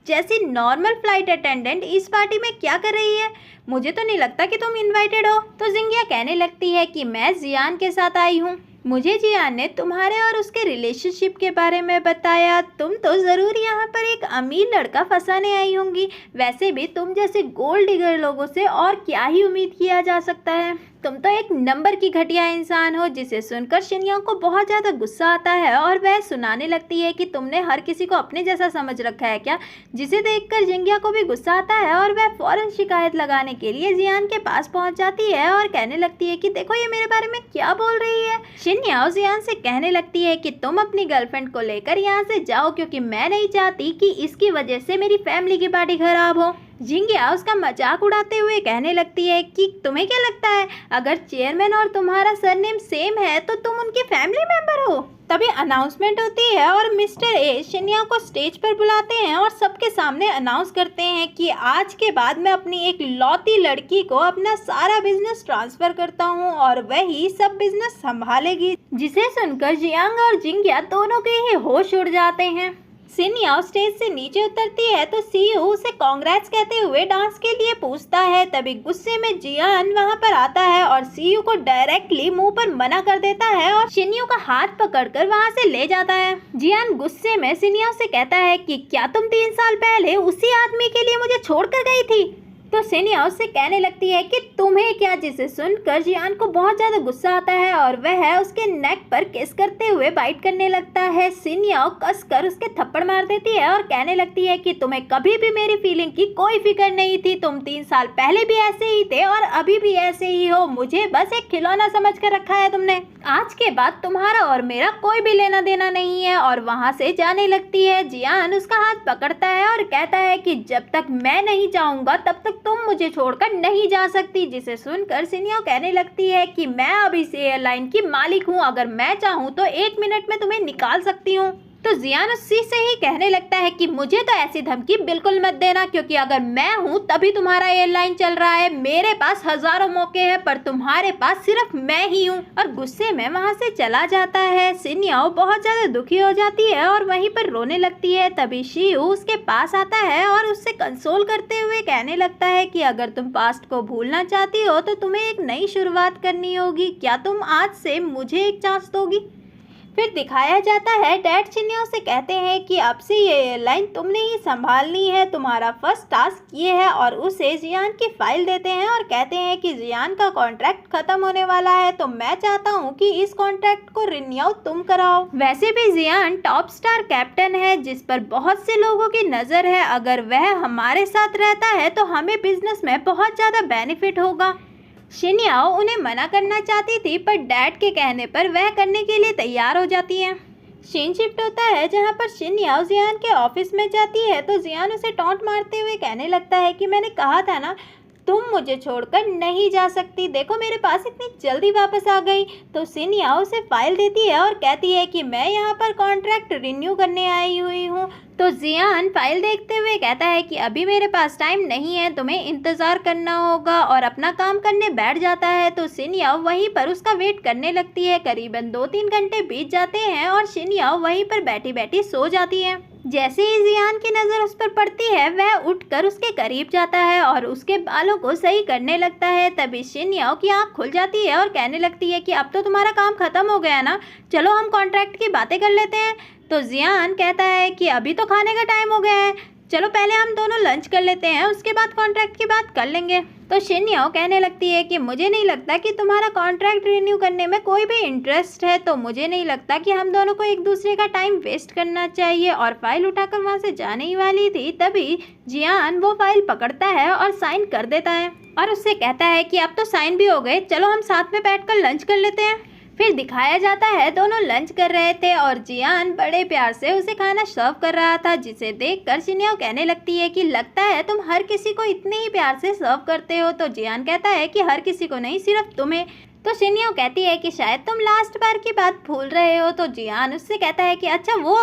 जैसी नॉर्मल फ्लाइट अटेंडेंट इस पार्टी में क्या कर रही है, मुझे तो नहीं लगता कि तुम इनवाइटेड हो। तो जिंगिया कहने लगती है कि मैं जियान के साथ आई हूँ, मुझे जियान ने तुम्हारे और उसके रिलेशनशिप के बारे में बताया, तुम तो ज़रूर यहाँ पर एक अमीर लड़का फंसाने आई होंगी, वैसे भी तुम जैसे गोल्ड डिगर लोगों से और क्या ही उम्मीद किया जा सकता है, तुम तो एक नंबर की घटिया इंसान हो। जिसे सुनकर शिन्याओ को बहुत ज़्यादा गुस्सा आता है और वह सुनाने लगती है कि तुमने हर किसी को अपने जैसा समझ रखा है क्या, जिसे देखकर जिंगिया को भी गुस्सा आता है और वह फौरन शिकायत लगाने के लिए जियान के पास पहुंच जाती है और कहने लगती है कि देखो ये मेरे बारे में क्या बोल रही है। शिन्याओ जियान से कहने लगती है कि तुम अपनी गर्लफ्रेंड को लेकर यहाँ से जाओ, क्योंकि मैं नहीं चाहती कि इसकी वजह से मेरी फैमिली की पार्टी खराब हो। जिंगिया उसका मजाक उड़ाते हुए कहने लगती है कि तुम्हें क्या लगता है अगर चेयरमैन और तुम्हारा सरनेम सेम है तो तुम उनकी फैमिली मेंबर हो। तभी अनाउंसमेंट होती है और मिस्टर ए शिन्याओ को स्टेज पर बुलाते हैं और सबके सामने अनाउंस करते हैं कि आज के बाद मैं अपनी एक लौती लड़की को अपना सारा बिजनेस ट्रांसफर करता हूं और वही सब बिजनेस संभालेगी। जिसे सुनकर जियांग और जिंगिया दोनों के ही होश उड़ जाते हैं। शिन्याओ स्टेज से नीचे उतरती है तो सीयू उसे कांग्रेट्स कहते हुए डांस के लिए पूछता है। तभी गुस्से में जियान वहां पर आता है और सीयू को डायरेक्टली मुंह पर मना कर देता है और शिन्याओ का हाथ पकड़कर वहां से ले जाता है। जियान गुस्से में शिन्याओ से कहता है कि क्या तुम 3 साल पहले उसी आदमी के लिए मुझे छोड़कर गई थी। तो शिन्याओ उससे कहने लगती है कि तुम्हें क्या, जिसे सुनकर जियान को बहुत ज़्यादा गुस्सा आता है और वह उसके नेक पर किस करते हुए बाइट करने लगता है। शिन्याओ कसकर उसके थप्पड़ मार देती है और कहने लगती है कि तुम्हें कभी भी मेरी फीलिंग की कोई फिक्र नहीं थी, तुम 3 साल पहले भी ऐसे ही थे और अभी भी ऐसे ही हो, मुझे बस एक खिलौना समझ कर रखा है तुमने, आज के बाद तुम्हारा और मेरा कोई भी लेना देना नहीं है। और वहाँ से जाने लगती है। जियान उसका हाथ पकड़ता है और कहता है कि जब तक मैं नहीं जाऊँगा तब तक तुम मुझे छोड़कर नहीं जा सकती। जिसे सुनकर शिन्याओ कहने लगती है कि मैं अभी से एयरलाइन की मालिक हूँ, अगर मैं चाहूँ तो 1 मिनट में तुम्हें निकाल सकती हूँ। तो जियान उसी से ही कहने लगता है कि मुझे तो ऐसी धमकी बिल्कुल मत देना, क्योंकि अगर मैं हूँ तभी तुम्हारा एयरलाइन चल रहा है, मेरे पास हजारों मौके हैं पर तुम्हारे पास सिर्फ मैं ही हूँ। और गुस्से में वहाँ से चला जाता है। शिन्याओ बहुत ज्यादा दुखी हो जाती है और वहीं पर रोने लगती है। तभी शियू उसके पास आता है और उससे कंसोल करते हुए कहने लगता है कि अगर तुम पास्ट को भूलना चाहती हो तो तुम्हें एक नई शुरुआत करनी होगी, क्या तुम आज से मुझे एक चांस दोगी। फिर दिखाया जाता है डैड शिन्याओ से कहते हैं कि अब से ये एयरलाइन तुमने ही संभालनी है, तुम्हारा फर्स्ट टास्क ये है, और उसे जियान की फाइल देते हैं और कहते हैं कि जियान का कॉन्ट्रैक्ट खत्म होने वाला है, तो मैं चाहता हूँ कि इस कॉन्ट्रैक्ट को रिन्यू तुम कराओ। वैसे भी जियान टॉप स्टार कैप्टन है जिस पर बहुत से लोगों की नज़र है, अगर वह हमारे साथ रहता है तो हमें बिजनेस में बहुत ज़्यादा बेनिफिट होगा। शिन्याओ उन्हें मना करना चाहती थी पर डैड के कहने पर वह करने के लिए तैयार हो जाती है। सीन शिफ्ट होता है जहाँ पर शिन याओ जियान के ऑफिस में जाती है तो जियान उसे टॉन्ट मारते हुए कहने लगता है कि मैंने कहा था ना तुम मुझे छोड़कर नहीं जा सकती, देखो मेरे पास इतनी जल्दी वापस आ गई। तो शिन याओ उसे फाइल देती है और कहती है कि मैं यहाँ पर कॉन्ट्रैक्ट रिन्यू करने आई हुई हूँ। तो जियान फाइल देखते हुए कहता है कि अभी मेरे पास टाइम नहीं है, तुम्हें इंतज़ार करना होगा, और अपना काम करने बैठ जाता है। तो शिन याओ वहीं पर उसका वेट करने लगती है। करीबन 2-3 घंटे बीत जाते हैं और शिन याओ वहीं पर बैठी बैठी सो जाती है। जैसे ही जियान की नज़र उस पर पड़ती है वह उठकर उसके करीब जाता है और उसके बालों को सही करने लगता है। तभी शिन याओ की आँख खुल जाती है और कहने लगती है कि अब तो तुम्हारा काम ख़त्म हो गया ना, चलो हम कॉन्ट्रैक्ट की बातें कर लेते हैं। तो जियान कहता है कि अभी तो खाने का टाइम हो गया है, चलो पहले हम दोनों लंच कर लेते हैं, उसके बाद कॉन्ट्रैक्ट की बात कर लेंगे। तो शिन याओ कहने लगती है कि मुझे नहीं लगता कि तुम्हारा कॉन्ट्रैक्ट रिन्यू करने में कोई भी इंटरेस्ट है, तो मुझे नहीं लगता कि हम दोनों को एक दूसरे का टाइम वेस्ट करना चाहिए। और फाइल उठाकर वहाँ से जाने ही वाली थी, तभी जियान वो फाइल पकड़ता है और साइन कर देता है और उससे कहता है कि अब तो साइन भी हो गए, चलो हम साथ में बैठकर लंच कर लेते हैं। फिर दिखाया जाता है दोनों लंच कर रहे थे और जियान बड़े प्यार से उसे खाना सर्व कर रहा था, जिसे देखकर शिन याओ कहने लगती है कि लगता है तुम हर किसी को इतने ही प्यार से सर्व करते हो। तो जियान कहता है कि हर किसी को नहीं, सिर्फ तुम्हें। तो शिन याओ कहती है कि शायद तुम लास्ट बार की बात भूल रहे हो। तो जियान उससे कहता है कि अच्छा वो,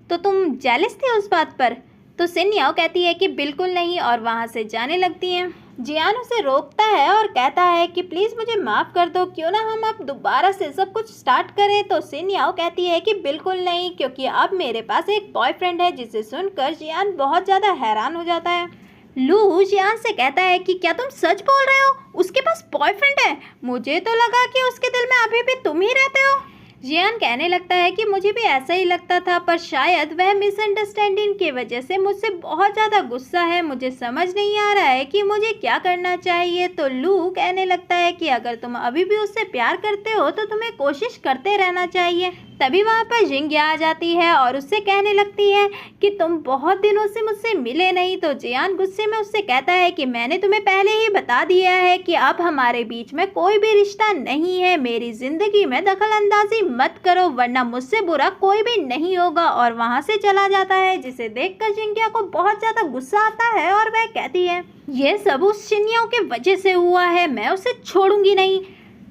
तो तुम जेलस थे उस बात पर। तो शिन याओ कहती है कि बिल्कुल नहीं और वहाँ से जाने लगती हैं। जियान उसे रोकता है और कहता है कि प्लीज़ मुझे माफ़ कर दो, क्यों ना हम अब दोबारा से सब कुछ स्टार्ट करें। तो शिन याओ कहती है कि बिल्कुल नहीं, क्योंकि अब मेरे पास एक बॉयफ्रेंड है। जिसे सुनकर जियान बहुत ज़्यादा हैरान हो जाता है। लू जियान से कहता है कि क्या तुम सच बोल रहे हो, उसके पास बॉयफ्रेंड है? मुझे तो लगा कि उसके दिल में अभी भी तुम ही रहते हो। जियान कहने लगता है कि मुझे भी ऐसा ही लगता था, पर शायद वह मिसअंडरस्टैंडिंग की वजह से मुझसे बहुत ज़्यादा गुस्सा है, मुझे समझ नहीं आ रहा है कि मुझे क्या करना चाहिए। तो लू कहने लगता है कि अगर तुम अभी भी उससे प्यार करते हो तो तुम्हें कोशिश करते रहना चाहिए। तभी वहाँ पर जिंग्या आ जाती है और उससे कहने लगती है कि तुम बहुत दिनों से मुझसे मिले नहीं। तो जियान गुस्से में उससे कहता है कि मैंने तुम्हें पहले ही बता दिया है कि अब हमारे बीच में कोई भी रिश्ता नहीं है, मेरी ज़िंदगी में दखल अंदाजी मत करो वरना मुझसे बुरा कोई भी नहीं होगा। और वहाँ से चला जाता है, जिसे देखकर जिंग्या को बहुत ज़्यादा गुस्सा आता है और वह कहती है ये सब उस शिन याओ के वजह से हुआ है, मैं उसे छोड़ूंगी नहीं।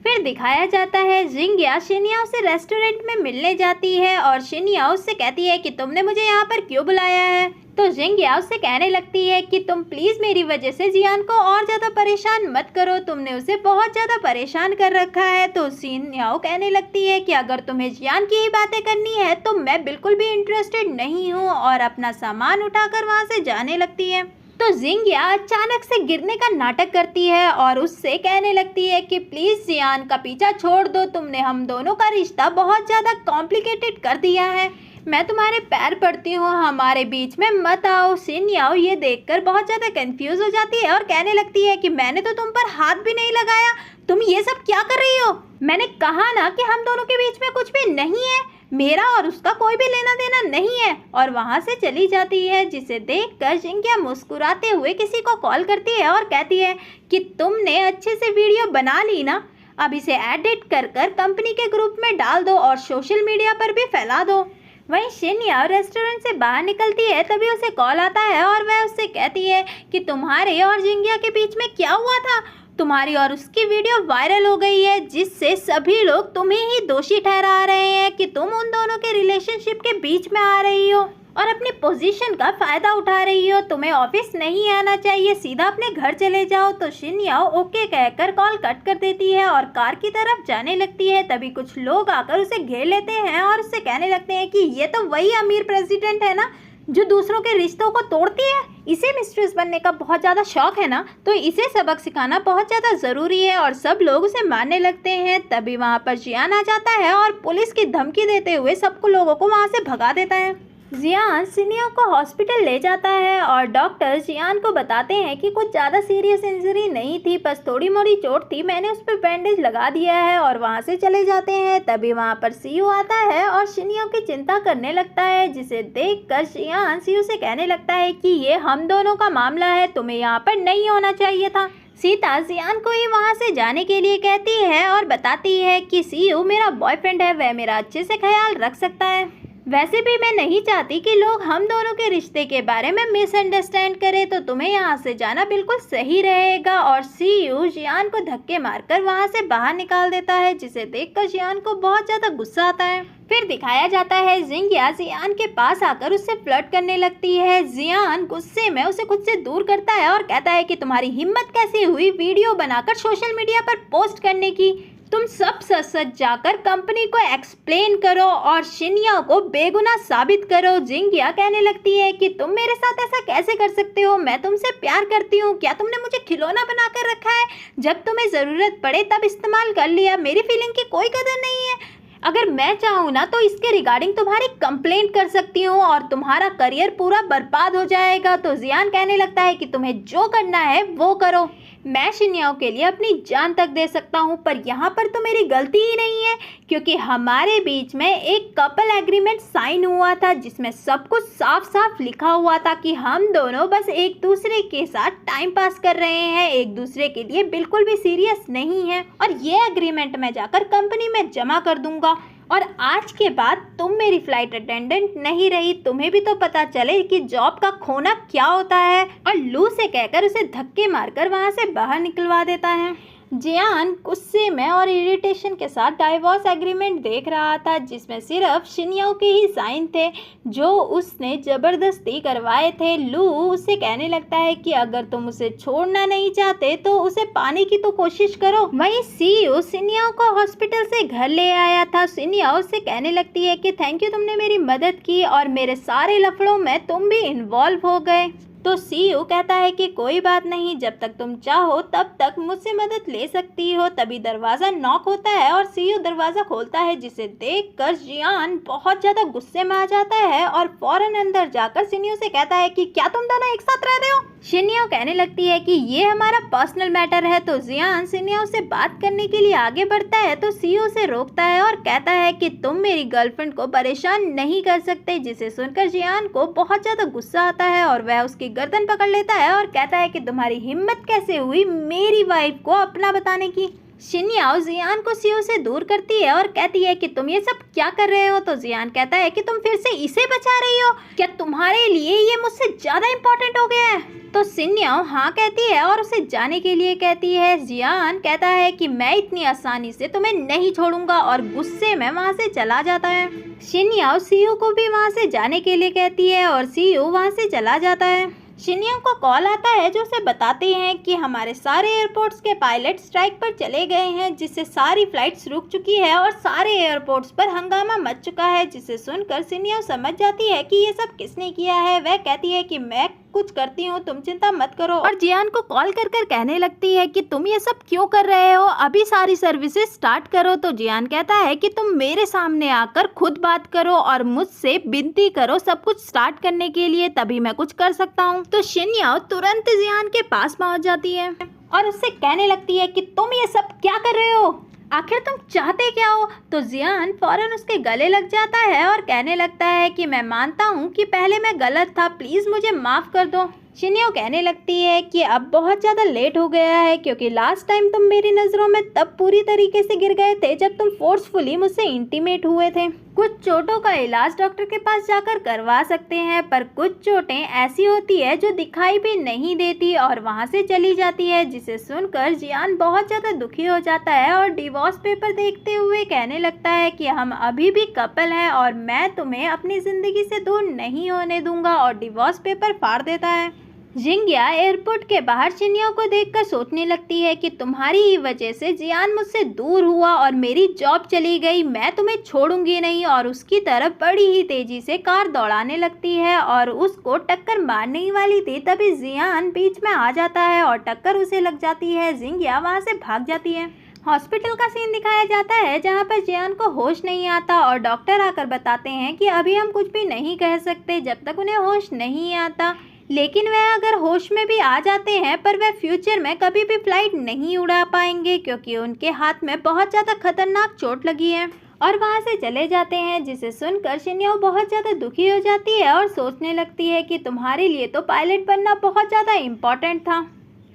फिर दिखाया जाता है जिंग्या शिन याओ से रेस्टोरेंट में मिलने जाती है और शिन याओ से कहती है कि तुमने मुझे यहाँ पर क्यों बुलाया है। तो जिंग्या उससे कहने लगती है कि तुम प्लीज़ मेरी वजह से जियान को और ज़्यादा परेशान मत करो, तुमने उसे बहुत ज़्यादा परेशान कर रखा है। तो शिन याओ कहने लगती है कि अगर तुम्हें जियान की ही बातें करनी है तो मैं बिल्कुल भी इंटरेस्टेड नहीं हूँ, और अपना सामान उठाकर वहाँ से जाने लगती है। तो जिंग्या अचानक से गिरने का नाटक करती है और उससे कहने लगती है कि प्लीज़ जियान का पीछा छोड़ दो, तुमने हम दोनों का रिश्ता बहुत ज़्यादा कॉम्प्लिकेटेड कर दिया है, मैं तुम्हारे पैर पड़ती हूँ, हमारे बीच में मत आओ। शिन याओ ये देखकर बहुत ज़्यादा कंफ्यूज हो जाती है और कहने लगती है कि मैंने तो तुम पर हाथ भी नहीं लगाया, तुम ये सब क्या कर रही हो? मैंने कहा ना कि हम दोनों के बीच में कुछ भी नहीं है, मेरा और उसका कोई भी लेना देना नहीं है। और वहाँ से चली जाती है, जिसे देखकर जिंग्या मुस्कुराते हुए किसी को कॉल करती है और कहती है कि तुमने अच्छे से वीडियो बना ली ना, अब इसे एडिट कर कर कंपनी के ग्रुप में डाल दो और सोशल मीडिया पर भी फैला दो। वहीं शिन याओ रेस्टोरेंट से बाहर निकलती है, तभी उसे कॉल आता है और वह उससे कहती है कि तुम्हारे और जिंग्या के बीच में क्या हुआ था, तुम्हारी और उसकी वीडियो वायरल हो गई है, जिससे सभी लोग तुम्हें ही दोषी ठहरा रहे हैं कि तुम उन दोनों के रिलेशनशिप के बीच में आ रही हो और अपनी पोजीशन का फ़ायदा उठा रही हो, तुम्हें ऑफिस नहीं आना चाहिए, सीधा अपने घर चले जाओ। तो शिन याओ ओके कहकर कॉल कट कर देती है और कार की तरफ जाने लगती है। तभी कुछ लोग आकर उसे घेर लेते हैं और उससे कहने लगते हैं कि ये तो वही अमीर प्रेसिडेंट है ना जो दूसरों के रिश्तों को तोड़ती है, इसे मिस्ट्रेस बनने का बहुत ज़्यादा शौक है ना, तो इसे सबक सिखाना बहुत ज़्यादा ज़रूरी है। और सब लोग उसे मारने लगते हैं। तभी वहाँ पर जियान आ जाता है और पुलिस की धमकी देते हुए सबको लोगों को वहाँ से भगा देता है। जियान शिन याओ को हॉस्पिटल ले जाता है और डॉक्टर जियान को बताते हैं कि कुछ ज़्यादा सीरियस इंजरी नहीं थी, बस थोड़ी मोड़ी चोट थी, मैंने उस पर बैंडेज लगा दिया है, और वहाँ से चले जाते हैं। तभी वहाँ पर सीयू आता है और शिन याओ की चिंता करने लगता है, जिसे देखकर जियान सीयू से कहने लगता है कि ये हम दोनों का मामला है, तुम्हें यहाँ पर नहीं होना चाहिए था। सीता जियान को ही वहाँ से जाने के लिए कहती है और बताती है कि सीयू मेरा बॉयफ्रेंड है, वह मेरा अच्छे से ख्याल रख सकता है। वैसे भी मैं नहीं चाहती कि लोग हम दोनों के रिश्ते के बारे में मिसअंडरस्टैंड करें, तो तुम्हें यहाँ से जाना बिल्कुल सही रहेगा। और सीयू जियान को धक्के मारकर वहाँ से बाहर निकाल देता है, जिसे देखकर जियान को बहुत ज़्यादा गुस्सा आता है। फिर दिखाया जाता है जिंगिया जियान के पास आकर उससे फ्लर्ट करने लगती है। जियान गुस्से में उसे खुद से दूर करता है और कहता है कि तुम्हारी हिम्मत कैसे हुई वीडियो बनाकर सोशल मीडिया पर पोस्ट करने की। तुम सब सच सच जाकर कंपनी को एक्सप्लेन करो और शिन्या को बेगुनाह साबित करो। जिंगिया कहने लगती है कि तुम मेरे साथ ऐसा कैसे कर सकते हो, मैं तुमसे प्यार करती हूँ, क्या तुमने मुझे खिलौना बनाकर रखा है? जब तुम्हें ज़रूरत पड़े तब इस्तेमाल कर लिया, मेरी फीलिंग की कोई कदर नहीं है। अगर मैं चाहूँ ना तो इसके रिगार्डिंग तुम्हारी कंप्लेंट कर सकती हूँ और तुम्हारा करियर पूरा बर्बाद हो जाएगा। तो जियान कहने लगता है कि तुम्हें जो करना है वो करो, मैं शिन्याओ के लिए अपनी जान तक दे सकता हूँ, पर यहाँ पर तो मेरी गलती ही नहीं है, क्योंकि हमारे बीच में एक कपल एग्रीमेंट साइन हुआ था जिसमें सब कुछ साफ साफ लिखा हुआ था कि हम दोनों बस एक दूसरे के साथ टाइम पास कर रहे हैं, एक दूसरे के लिए बिल्कुल भी सीरियस नहीं है। और ये एग्रीमेंट मैं जाकर कंपनी में जमा कर दूंगा और आज के बाद तुम मेरी फ्लाइट अटेंडेंट नहीं रही, तुम्हें भी तो पता चले कि जॉब का खोना क्या होता है। और लू से कहकर उसे धक्के मारकर वहाँ से बाहर निकलवा देता है। जियान गुस्से में और इरिटेशन के साथ डाइवोर्स एग्रीमेंट देख रहा था, जिसमें सिर्फ शिन्याओ के ही साइन थे जो उसने ज़बरदस्ती करवाए थे। लू उससे कहने लगता है कि अगर तुम उसे छोड़ना नहीं चाहते तो उसे पाने की तो कोशिश करो। वहीं सीयू शिन्याओ को हॉस्पिटल से घर ले आया था। शिन्याओ उससे कहने लगती है कि थैंक यू, तुमने मेरी मदद की और मेरे सारे लफड़ों में तुम भी इन्वॉल्व हो गए। तो सीयू कहता है कि कोई बात नहीं, जब तक तुम चाहो तब तक मुझसे मदद ले सकती हो। तभी दरवाज़ा नॉक होता है और सीयू दरवाज़ा खोलता है, जिसे देखकर जियान बहुत ज़्यादा गुस्से में आ जाता है और फौरन अंदर जाकर शिन्याओ से कहता है कि क्या तुम दोनों एक साथ रह रहे हो? शिन्याओ कहने लगती है कि ये हमारा पर्सनल मैटर है। तो जियान शिन्याओ से बात करने के लिए आगे बढ़ता है तो सीयू उसे रोकता है और कहता है कि तुम मेरी गर्लफ्रेंड को परेशान नहीं कर सकते, जिसे सुनकर जियान को बहुत ज़्यादा गुस्सा आता है और वह उसकी गर्दन पकड़ लेता है और कहता है कि तुम्हारी हिम्मत कैसे हुई मेरी वाइफ को अपना बताने की। शिन्याओ जियान को सीयू से दूर करती है और कहती है कि तुम ये सब क्या कर रहे हो? तो जियान कहता है कि तुम फिर से इसे बचा रही हो, क्या तुम्हारे लिए ये मुझसे ज़्यादा इम्पोर्टेंट हो गया है? तो शिन्याओ हाँ कहती है और उसे जाने के लिए कहती है। जियान कहता है कि मैं इतनी आसानी से तुम्हें नहीं छोड़ूंगा और गुस्से में वहाँ से चला जाता है। शिन्याओ सीयू को भी वहाँ से जाने के लिए कहती है और सीयू वहाँ से चला जाता है। शिन्याओ को कॉल आता है जो उसे बताते हैं कि हमारे सारे एयरपोर्ट्स के पायलट स्ट्राइक पर चले गए हैं, जिससे सारी फ्लाइट्स रुक चुकी है और सारे एयरपोर्ट्स पर हंगामा मच चुका है। जिसे सुनकर शिन्याओ समझ जाती है कि ये सब किसने किया है। वह कहती है कि मैं कुछ करती हूँ, तुम चिंता मत करो। और जियान को कॉल कर कर कहने लगती है कि तुम ये सब क्यों कर रहे हो, अभी सारी सर्विसेज स्टार्ट करो। तो जियान कहता है कि तुम मेरे सामने आकर खुद बात करो और मुझसे विनती करो सब कुछ स्टार्ट करने के लिए, तभी मैं कुछ कर सकता हूँ। तो शिन्याओ तुरंत जियान के पास पहुँच जाती है और उससे कहने लगती है कि तुम ये सब क्या कर रहे हो, आखिर तुम चाहते क्या हो? तो जियान फौरन उसके गले लग जाता है और कहने लगता है कि मैं मानता हूँ कि पहले मैं गलत था, प्लीज़ मुझे माफ़ कर दो। शिन्याओ कहने लगती है कि अब बहुत ज़्यादा लेट हो गया है, क्योंकि लास्ट टाइम तुम मेरी नज़रों में तब पूरी तरीके से गिर गए थे जब तुम फोर्सफुली मुझसे इंटीमेट हुए थे। कुछ चोटों का इलाज डॉक्टर के पास जाकर करवा सकते हैं, पर कुछ चोटें ऐसी होती है जो दिखाई भी नहीं देती और वहाँ से चली जाती है। जिसे सुनकर जियान बहुत ज़्यादा दुखी हो जाता है और डिवोर्स पेपर देखते हुए कहने लगता है कि हम अभी भी कपल हैं और मैं तुम्हें अपनी ज़िंदगी से दूर नहीं होने दूंगा, और डिवोर्स पेपर फाड़ देता है। जिंगिया एयरपोर्ट के बाहर शिन्याओ को देखकर सोचने लगती है कि तुम्हारी ही वजह से जियान मुझसे दूर हुआ और मेरी जॉब चली गई, मैं तुम्हें छोड़ूंगी नहीं। और उसकी तरफ बड़ी ही तेजी से कार दौड़ाने लगती है और उसको टक्कर मारने ही वाली थी, तभी जियान बीच में आ जाता है और टक्कर उसे लग जाती है। जिंगिया वहाँ से भाग जाती है। हॉस्पिटल का सीन दिखाया जाता है जहाँ पर जियान को होश नहीं आता और डॉक्टर आकर बताते हैं कि अभी हम कुछ भी नहीं कह सकते जब तक उन्हें होश नहीं आता। लेकिन वह अगर होश में भी आ जाते हैं पर वह फ्यूचर में कभी भी फ्लाइट नहीं उड़ा पाएंगे, क्योंकि उनके हाथ में बहुत ज़्यादा खतरनाक चोट लगी है। और वहाँ से चले जाते हैं। जिसे सुनकर शिन्याओ बहुत ज़्यादा दुखी हो जाती है और सोचने लगती है कि तुम्हारे लिए तो पायलट बनना बहुत ज़्यादा इम्पोर्टेंट था।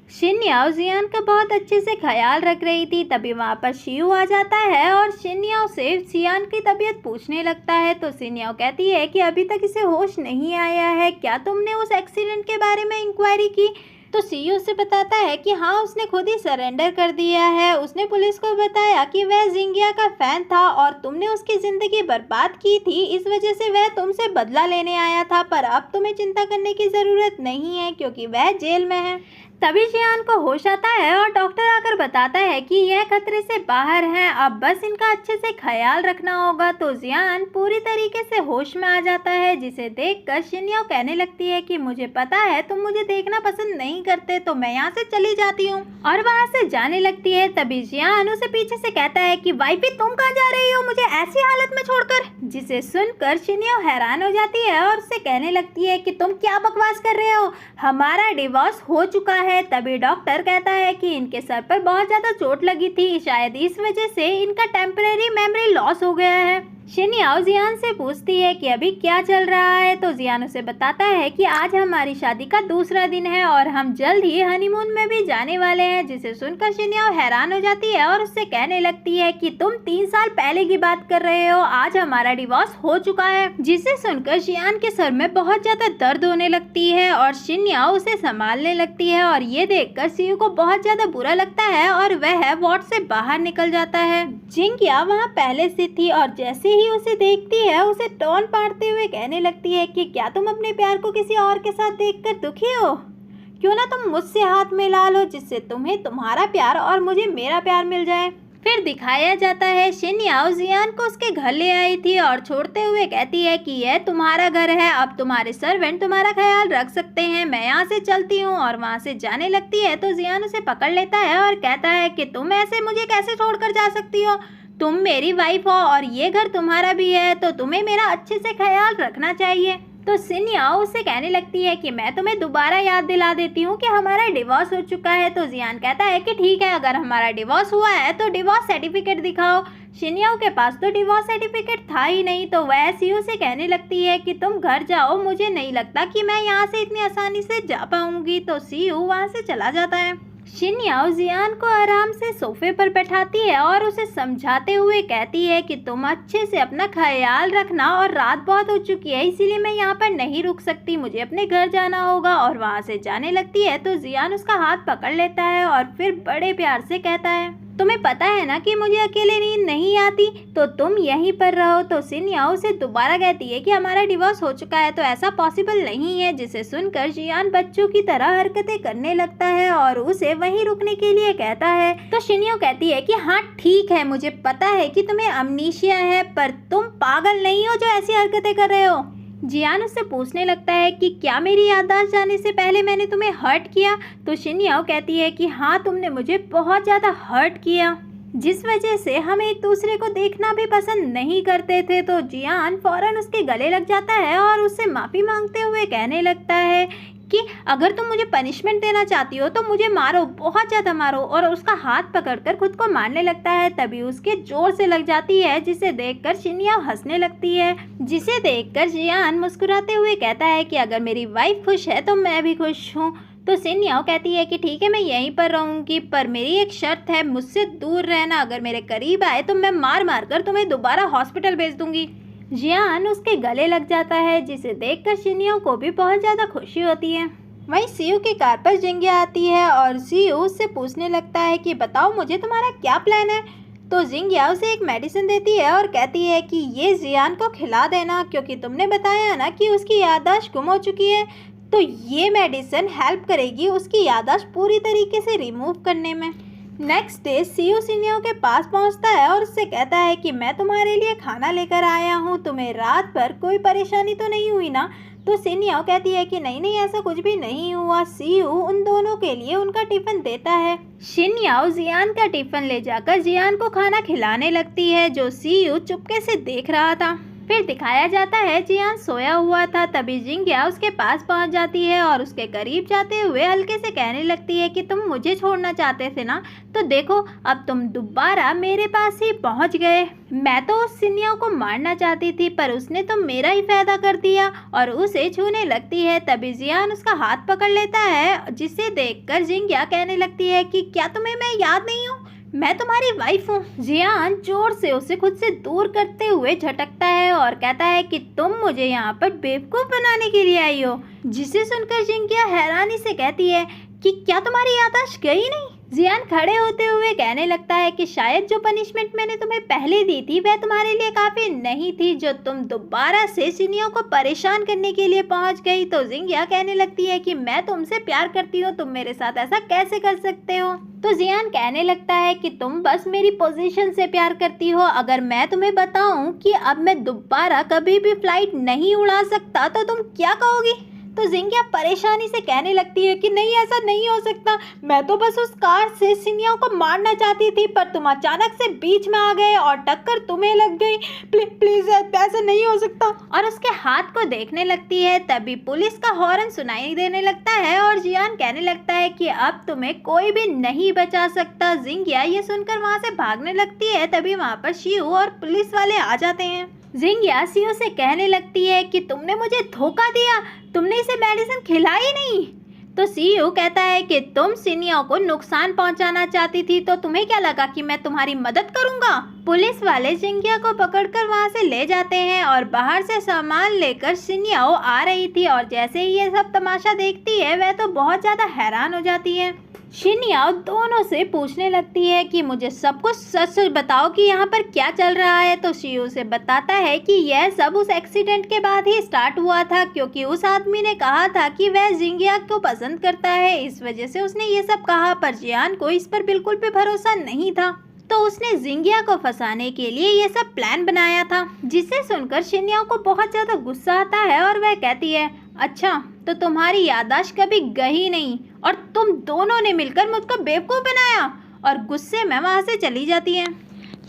शिन याओ जियान का बहुत अच्छे से ख्याल रख रही थी। तभी वहाँ पर शियू आ जाता है और शिन याओ से जियान की तबीयत पूछने लगता है। तो शिन याओ कहती है कि अभी तक इसे होश नहीं आया है, क्या तुमने उस एक्सीडेंट के बारे में इंक्वायरी की? तो सीयू उसे बताता है कि हाँ, उसने खुद ही सरेंडर कर दिया है। उसने पुलिस को बताया कि वह जिंगिया का फैन था और तुमने उसकी ज़िंदगी बर्बाद की थी, इस वजह से वह तुमसे बदला लेने आया था। पर अब तुम्हें चिंता करने की ज़रूरत नहीं है क्योंकि वह जेल में है। तभी जियान को होश आता है और डॉक्टर आकर बताता है कि यह खतरे से बाहर है, अब बस इनका अच्छे से ख्याल रखना होगा। तो जियान पूरी तरीके से होश में आ जाता है, जिसे देखकर शिन याओ कहने लगती है कि मुझे पता है तुम मुझे देखना पसंद नहीं करते, तो मैं यहाँ से चली जाती हूँ। और वहाँ से जाने लगती है। तभी जियान उसे पीछे से कहता है कि वाइफी तुम कहाँ जा रही हो मुझे ऐसी हालत में छोड़कर? जिसे सुनकर शिन याओ हैरान हो जाती है और उससे कहने लगती है कि तुम क्या बकवास कर रहे हो, हमारा डिवोर्स हो चुका है। तभी डॉक्टर कहता है कि इनके सर पर बहुत ज्यादा चोट लगी थी, शायद इस वजह से इनका टेम्परेरी मेमोरी लॉस हो गया है। शिन याओ जियान से पूछती है कि अभी क्या चल रहा है। तो जियान उसे बताता है कि आज हमारी शादी का दूसरा दिन है और हम जल्द ही हनीमून में भी जाने वाले हैं। जिसे सुनकर शिन याओ हैरान हो जाती है और उससे कहने लगती है कि तुम 3 साल पहले की बात कर रहे हो, आज हमारा डिवोर्स हो चुका है। जिसे सुनकर जियान के सर में बहुत ज्यादा दर्द होने लगती है और शिन याओ उसे संभालने लगती है। और ये देखकर सीयू को बहुत ज्यादा बुरा लगता है और वह वार्ड से बाहर निकल जाता है। जिंगिया वहाँ पहले से थी और जैसे ही उसे देखती है उसे टोन पाड़ते हुए कहने लगती है कि क्या तुम अपने प्यार को किसी और के साथ देखकर दुखी हो? क्यों ना तुम मुझसे हाथ मिला लो, जिससे तुम्हें तुम्हारा प्यार और मुझे मेरा प्यार मिल जाए। फिर दिखाया जाता है शिन याओ जियान को उसके घर ले आई थी और छोड़ते हुए कहती है कि यह तुम्हारा घर है, अब तुम्हारे सर्वेंट तुम्हारा ख्याल रख सकते हैं, मैं यहाँ से चलती हूँ। और वहाँ से जाने लगती है तो जियान उसे पकड़ लेता है और कहता है कि तुम ऐसे मुझे कैसे छोड़कर जा सकती हो, तुम मेरी वाइफ हो और ये घर तुम्हारा भी है, तो तुम्हें मेरा अच्छे से ख्याल रखना चाहिए। तो शिन याओ उससे कहने लगती है कि मैं तुम्हें दोबारा याद दिला देती हूँ कि हमारा डिवोर्स हो चुका है। तो जियान कहता है कि ठीक है, अगर हमारा डिवोर्स हुआ है तो डिवोर्स सर्टिफिकेट दिखाओ। शिन याओ के पास तो डिवोर्स सर्टिफिकेट था ही नहीं। तो वह सीयू से कहने लगती है कि तुम घर जाओ, मुझे नहीं लगता कि मैं यहाँ से इतनी आसानी से जा पाऊंगी। तो सीयू वहाँ से चला जाता है। शिन याओ जियान को आराम से सोफे पर बैठाती है और उसे समझाते हुए कहती है कि तुम अच्छे से अपना ख्याल रखना और रात बहुत हो चुकी है, इसीलिए मैं यहाँ पर नहीं रुक सकती, मुझे अपने घर जाना होगा। और वहाँ से जाने लगती है तो जियान उसका हाथ पकड़ लेता है और फिर बड़े प्यार से कहता है तुम्हें पता है ना कि मुझे अकेले नींद नहीं आती, तो तुम यहीं पर रहो। तो शिन याओ से दोबारा कहती है कि हमारा डिवोर्स हो चुका है तो ऐसा पॉसिबल नहीं है। जिसे सुनकर जियान बच्चों की तरह हरकतें करने लगता है और उसे वहीं रुकने के लिए कहता है। तो शिन याओ कहती है कि हाँ ठीक है, मुझे पता है कि तुम्हें अमनीशिया है, पर तुम पागल नहीं हो जो ऐसी हरकतें कर रहे हो। जियान उससे पूछने लगता है कि क्या मेरी याददाश्त जाने से पहले मैंने तुम्हें हर्ट किया? तो शिन याओ कहती है कि हाँ, तुमने मुझे बहुत ज़्यादा हर्ट किया, जिस वजह से हम एक दूसरे को देखना भी पसंद नहीं करते थे। तो जियान फौरन उसके गले लग जाता है और उससे माफ़ी मांगते हुए कहने लगता है कि अगर तुम मुझे पनिशमेंट देना चाहती हो तो मुझे मारो, बहुत ज़्यादा मारो। और उसका हाथ पकड़कर खुद को मारने लगता है। तभी उसके जोर से लग जाती है, जिसे देखकर शिन याओ हंसने लगती है। जिसे देखकर जियान मुस्कुराते हुए कहता है कि अगर मेरी वाइफ खुश है तो मैं भी खुश हूँ। तो शिन याओ कहती है कि ठीक है, मैं यहीं पर रहूँगी, पर मेरी एक शर्त है, मुझसे दूर रहना, अगर मेरे करीब आए तो मैं मार मार कर तुम्हें दोबारा हॉस्पिटल भेज दूँगी। जियान उसके गले लग जाता है, जिसे देखकर शिन याओ को भी बहुत ज़्यादा खुशी होती है। वहीं सीयू की कार पर जिंगिया आती है और सीयू उससे पूछने लगता है कि बताओ मुझे तुम्हारा क्या प्लान है। तो जिंगिया उसे एक मेडिसिन देती है और कहती है कि ये जियान को खिला देना, क्योंकि तुमने बताया ना कि उसकी याददाश्त गुम हो चुकी है, तो ये मेडिसिन हेल्प करेगी उसकी याददाश्त पूरी तरीके से रिमूव करने में। नेक्स्ट डे सीयू शिन याओ के पास पहुंचता है और उससे कहता है कि मैं तुम्हारे लिए खाना लेकर आया हूं, तुम्हें रात भर कोई परेशानी तो नहीं हुई ना? तो शिन याओ कहती है कि नहीं नहीं, ऐसा कुछ भी नहीं हुआ। सीयू उन दोनों के लिए उनका टिफिन देता है। शिन याओ जियान का टिफिन ले जाकर जियान को खाना खिलाने लगती है, जो सीयू चुपके से देख रहा था। फिर दिखाया जाता है जियान सोया हुआ था, तभी जिंगिया उसके पास पहुंच जाती है और उसके करीब जाते हुए हल्के से कहने लगती है कि तुम मुझे छोड़ना चाहते थे ना, तो देखो अब तुम दोबारा मेरे पास ही पहुंच गए। मैं तो उस सिनिया को मारना चाहती थी पर उसने तो मेरा ही फायदा कर दिया और उसे छूने लगती है। तभी जियान उसका हाथ पकड़ लेता है, जिसे देखकर जिंगिया कहने लगती है कि क्या तुम्हें मैं याद नहीं हूँ, मैं तुम्हारी वाइफ हूँ। जियान जोर से उसे खुद से दूर करते हुए झटकता है और कहता है कि तुम मुझे यहाँ पर बेवकूफ बनाने के लिए आई हो, जिसे सुनकर जिंगिया हैरानी से कहती है कि क्या तुम्हारी याददाश्त गई नहीं। जियान खड़े होते हुए कहने लगता है कि शायद जो पनिशमेंट मैंने तुम्हें पहले दी थी वह तुम्हारे लिए काफी नहीं थी, जो तुम दोबारा से सिनियों को परेशान करने के लिए पहुंच गई। तो जिंगिया कहने लगती है कि मैं तुमसे प्यार करती हूँ, तुम मेरे साथ ऐसा कैसे कर सकते हो। तो जियान कहने लगता है कि तुम बस मेरी पोजीशन से प्यार करती हो, अगर मैं तुम्हें बताऊं कि अब मैं दोबारा कभी भी फ्लाइट नहीं उड़ा सकता तो तुम क्या कहोगी। तो जिंगिया परेशानी से कहने लगती है कि नहीं, ऐसा नहीं हो सकता, मैं तो बस उस कार से सिनिया को मारना चाहती थी पर तुम अचानक से बीच में आ गए और टक्कर तुम्हें लग गई, प्लीज ऐसा नहीं हो सकता। और उसके हाथ को देखने लगती है, तभी पुलिस का हॉर्न सुनाई देने लगता है और जियान कहने लगता है कि अब तुम्हें कोई भी नहीं बचा सकता। जिंगिया ये सुनकर वहाँ से भागने लगती है, तभी वहाँ पर शिव और पुलिस वाले आ जाते हैं। जिंगिया सीओ से कहने लगती है कि तुमने मुझे धोखा दिया, तुमने इसे मेडिसिन खिलाई नहीं। तो सीईओ कहता है कि तुम सिनिया को नुकसान पहुंचाना चाहती थी, तो तुम्हें क्या लगा कि मैं तुम्हारी मदद करूंगा। पुलिस वाले जिंगिया को पकड़कर वहां से ले जाते हैं और बाहर से सामान लेकर सिनियाओ आ रही थी और जैसे ही ये सब तमाशा देखती है वह तो बहुत ज्यादा हैरान हो जाती है। शिनियाओ दोनों से पूछने लगती है कि मुझे सब कुछ सच सच बताओ कि यहाँ पर क्या चल रहा है। तो शियो से बताता है कि यह सब उस एक्सीडेंट के बाद ही स्टार्ट हुआ था, क्योंकि उस आदमी ने कहा था कि वह जिंगिया को पसंद करता है, इस वजह से उसने ये सब कहा। पर जियान को इस पर बिल्कुल भी भरोसा नहीं था, तो उसने जिंगिया को फंसाने के लिए ये सब प्लान बनाया था। जिसे सुनकर शिनिया को बहुत ज्यादा गुस्सा आता है और वह कहती है, अच्छा तो तुम्हारी याददाश्त कभी गई नहीं और तुम दोनों ने मिलकर मुझको बेवकूफ बनाया, और गुस्से में वहां से चली जाती है।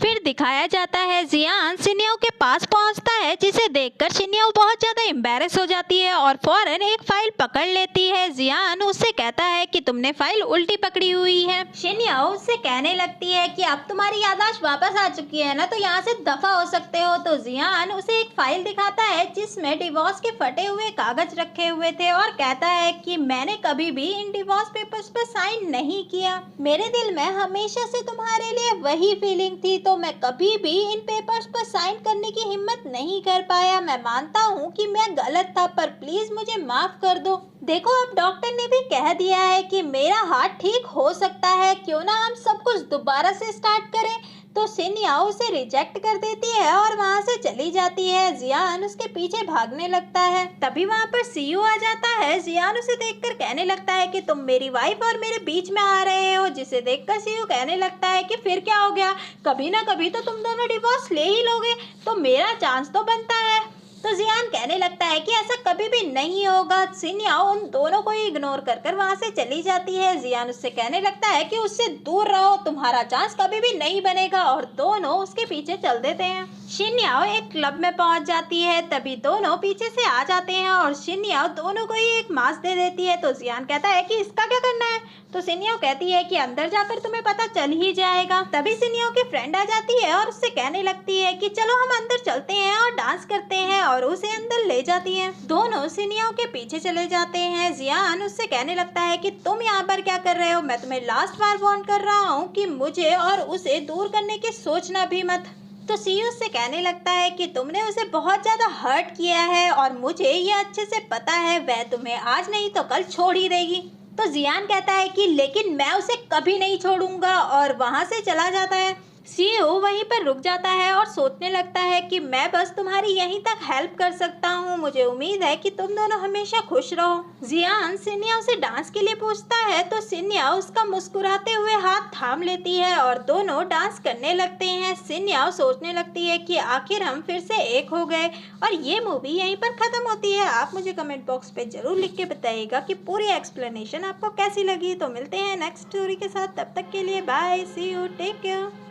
फिर दिखाया जाता है जियान सिनियो के पास पहुंचता है, जिसे देखकर सिनियो बहुत ज्यादा एम्बैरेस हो जाती है और फौरन एक फाइल पकड़ लेती है। जियान उससे कहता है कि तुमने फाइल उल्टी पकड़ी हुई है। सिनियो उससे कहने लगती है कि अब तुम्हारी याददाश्त वापस आ चुकी है ना, तो यहाँ से दफा हो सकते हो। तो जियान उसे एक फाइल दिखाता है जिसमें डिवोर्स के फटे हुए कागज रखे हुए थे और कहता है कि मैंने कभी भी इन डिवोर्स पेपर्स पर साइन नहीं किया, मेरे दिल में हमेशा से तुम्हारे लिए वही फीलिंग थी, तो मैं कभी भी इन पेपर्स पर साइन करने की हिम्मत नहीं कर पाया। मैं मानता हूँ कि मैं गलत था, पर प्लीज मुझे माफ कर दो। देखो अब डॉक्टर ने भी कह दिया है कि मेरा हार्ट ठीक हो सकता है, क्यों ना हम सब कुछ दोबारा से स्टार्ट करें। तो सिनिया उसे रिजेक्ट कर देती है और वहाँ से चली जाती है। जियान उसके पीछे भागने लगता है, तभी वहाँ पर सीयू आ जाता है। जियान उसे देखकर कहने लगता है कि तुम मेरी वाइफ और मेरे बीच में आ रहे हो, जिसे देखकर सीयू कहने लगता है कि फिर क्या हो गया, कभी ना कभी तो तुम दोनों डिवोर्स ले ही लोगे, तो मेरा चांस तो बनता है। तो जियान कहने लगता है कि ऐसा कभी भी नहीं होगा। सिनिया उन दोनों को ही इग्नोर कर वहां से चली जाती है। जियान उससे कहने लगता है कि उससे दूर रहो, तुम्हारा चांस कभी भी नहीं बनेगा, और दोनों उसके पीछे चल देते हैं। शिन्याओ एक क्लब में पहुंच जाती है, तभी दोनों पीछे से आ जाते हैं और शिन्याओ दोनों को ही एक मास्क दे देती है। तो जियान कहता है कि इसका क्या करना है। तो सिनियो कहती है कि अंदर जाकर तुम्हें पता चल ही जाएगा। तभी सिनियो की फ्रेंड आ जाती है और उससे कहने लगती है कि चलो हम अंदर चलते हैं और डांस करते हैं, और उसे अंदर ले जाती है। दोनों सिनियो के पीछे चले जाते हैं। जियान उससे कहने लगता है कि तुम यहाँ पर क्या कर रहे हो, मैं तुम्हें लास्ट बार वार्न कर रहा हूँ कि मुझे और उसे दूर करने की सोचना भी मत। तो सीयू से कहने लगता है कि तुमने उसे बहुत ज्यादा हर्ट किया है और मुझे ये अच्छे से पता है, वह तुम्हें आज नहीं तो कल छोड़ ही देगी। तो जियान कहता है कि लेकिन मैं उसे कभी नहीं छोड़ूंगा, और वहां से चला जाता है। सीयू वहीं पर रुक जाता है और सोचने लगता है कि मैं बस तुम्हारी यहीं तक हेल्प कर सकता हूँ, मुझे उम्मीद है कि तुम दोनों हमेशा खुश रहो। जियान सिन्या से डांस के लिए पूछता है, तो सिन्या उसका मुस्कुराते हुए हाथ थाम लेती है और दोनों डांस करने लगते हैं। सिन्या सोचने लगती है कि आखिर हम फिर से एक हो गए, और ये मूवी यहीं पर खत्म होती है। आप मुझे कमेंट बॉक्स पे जरूर लिख के बताइएगा कि पूरी एक्सप्लेनेशन आपको कैसी लगी। तो मिलते हैं नेक्स्ट स्टोरी के साथ, तब तक के लिए bye, see you, take care.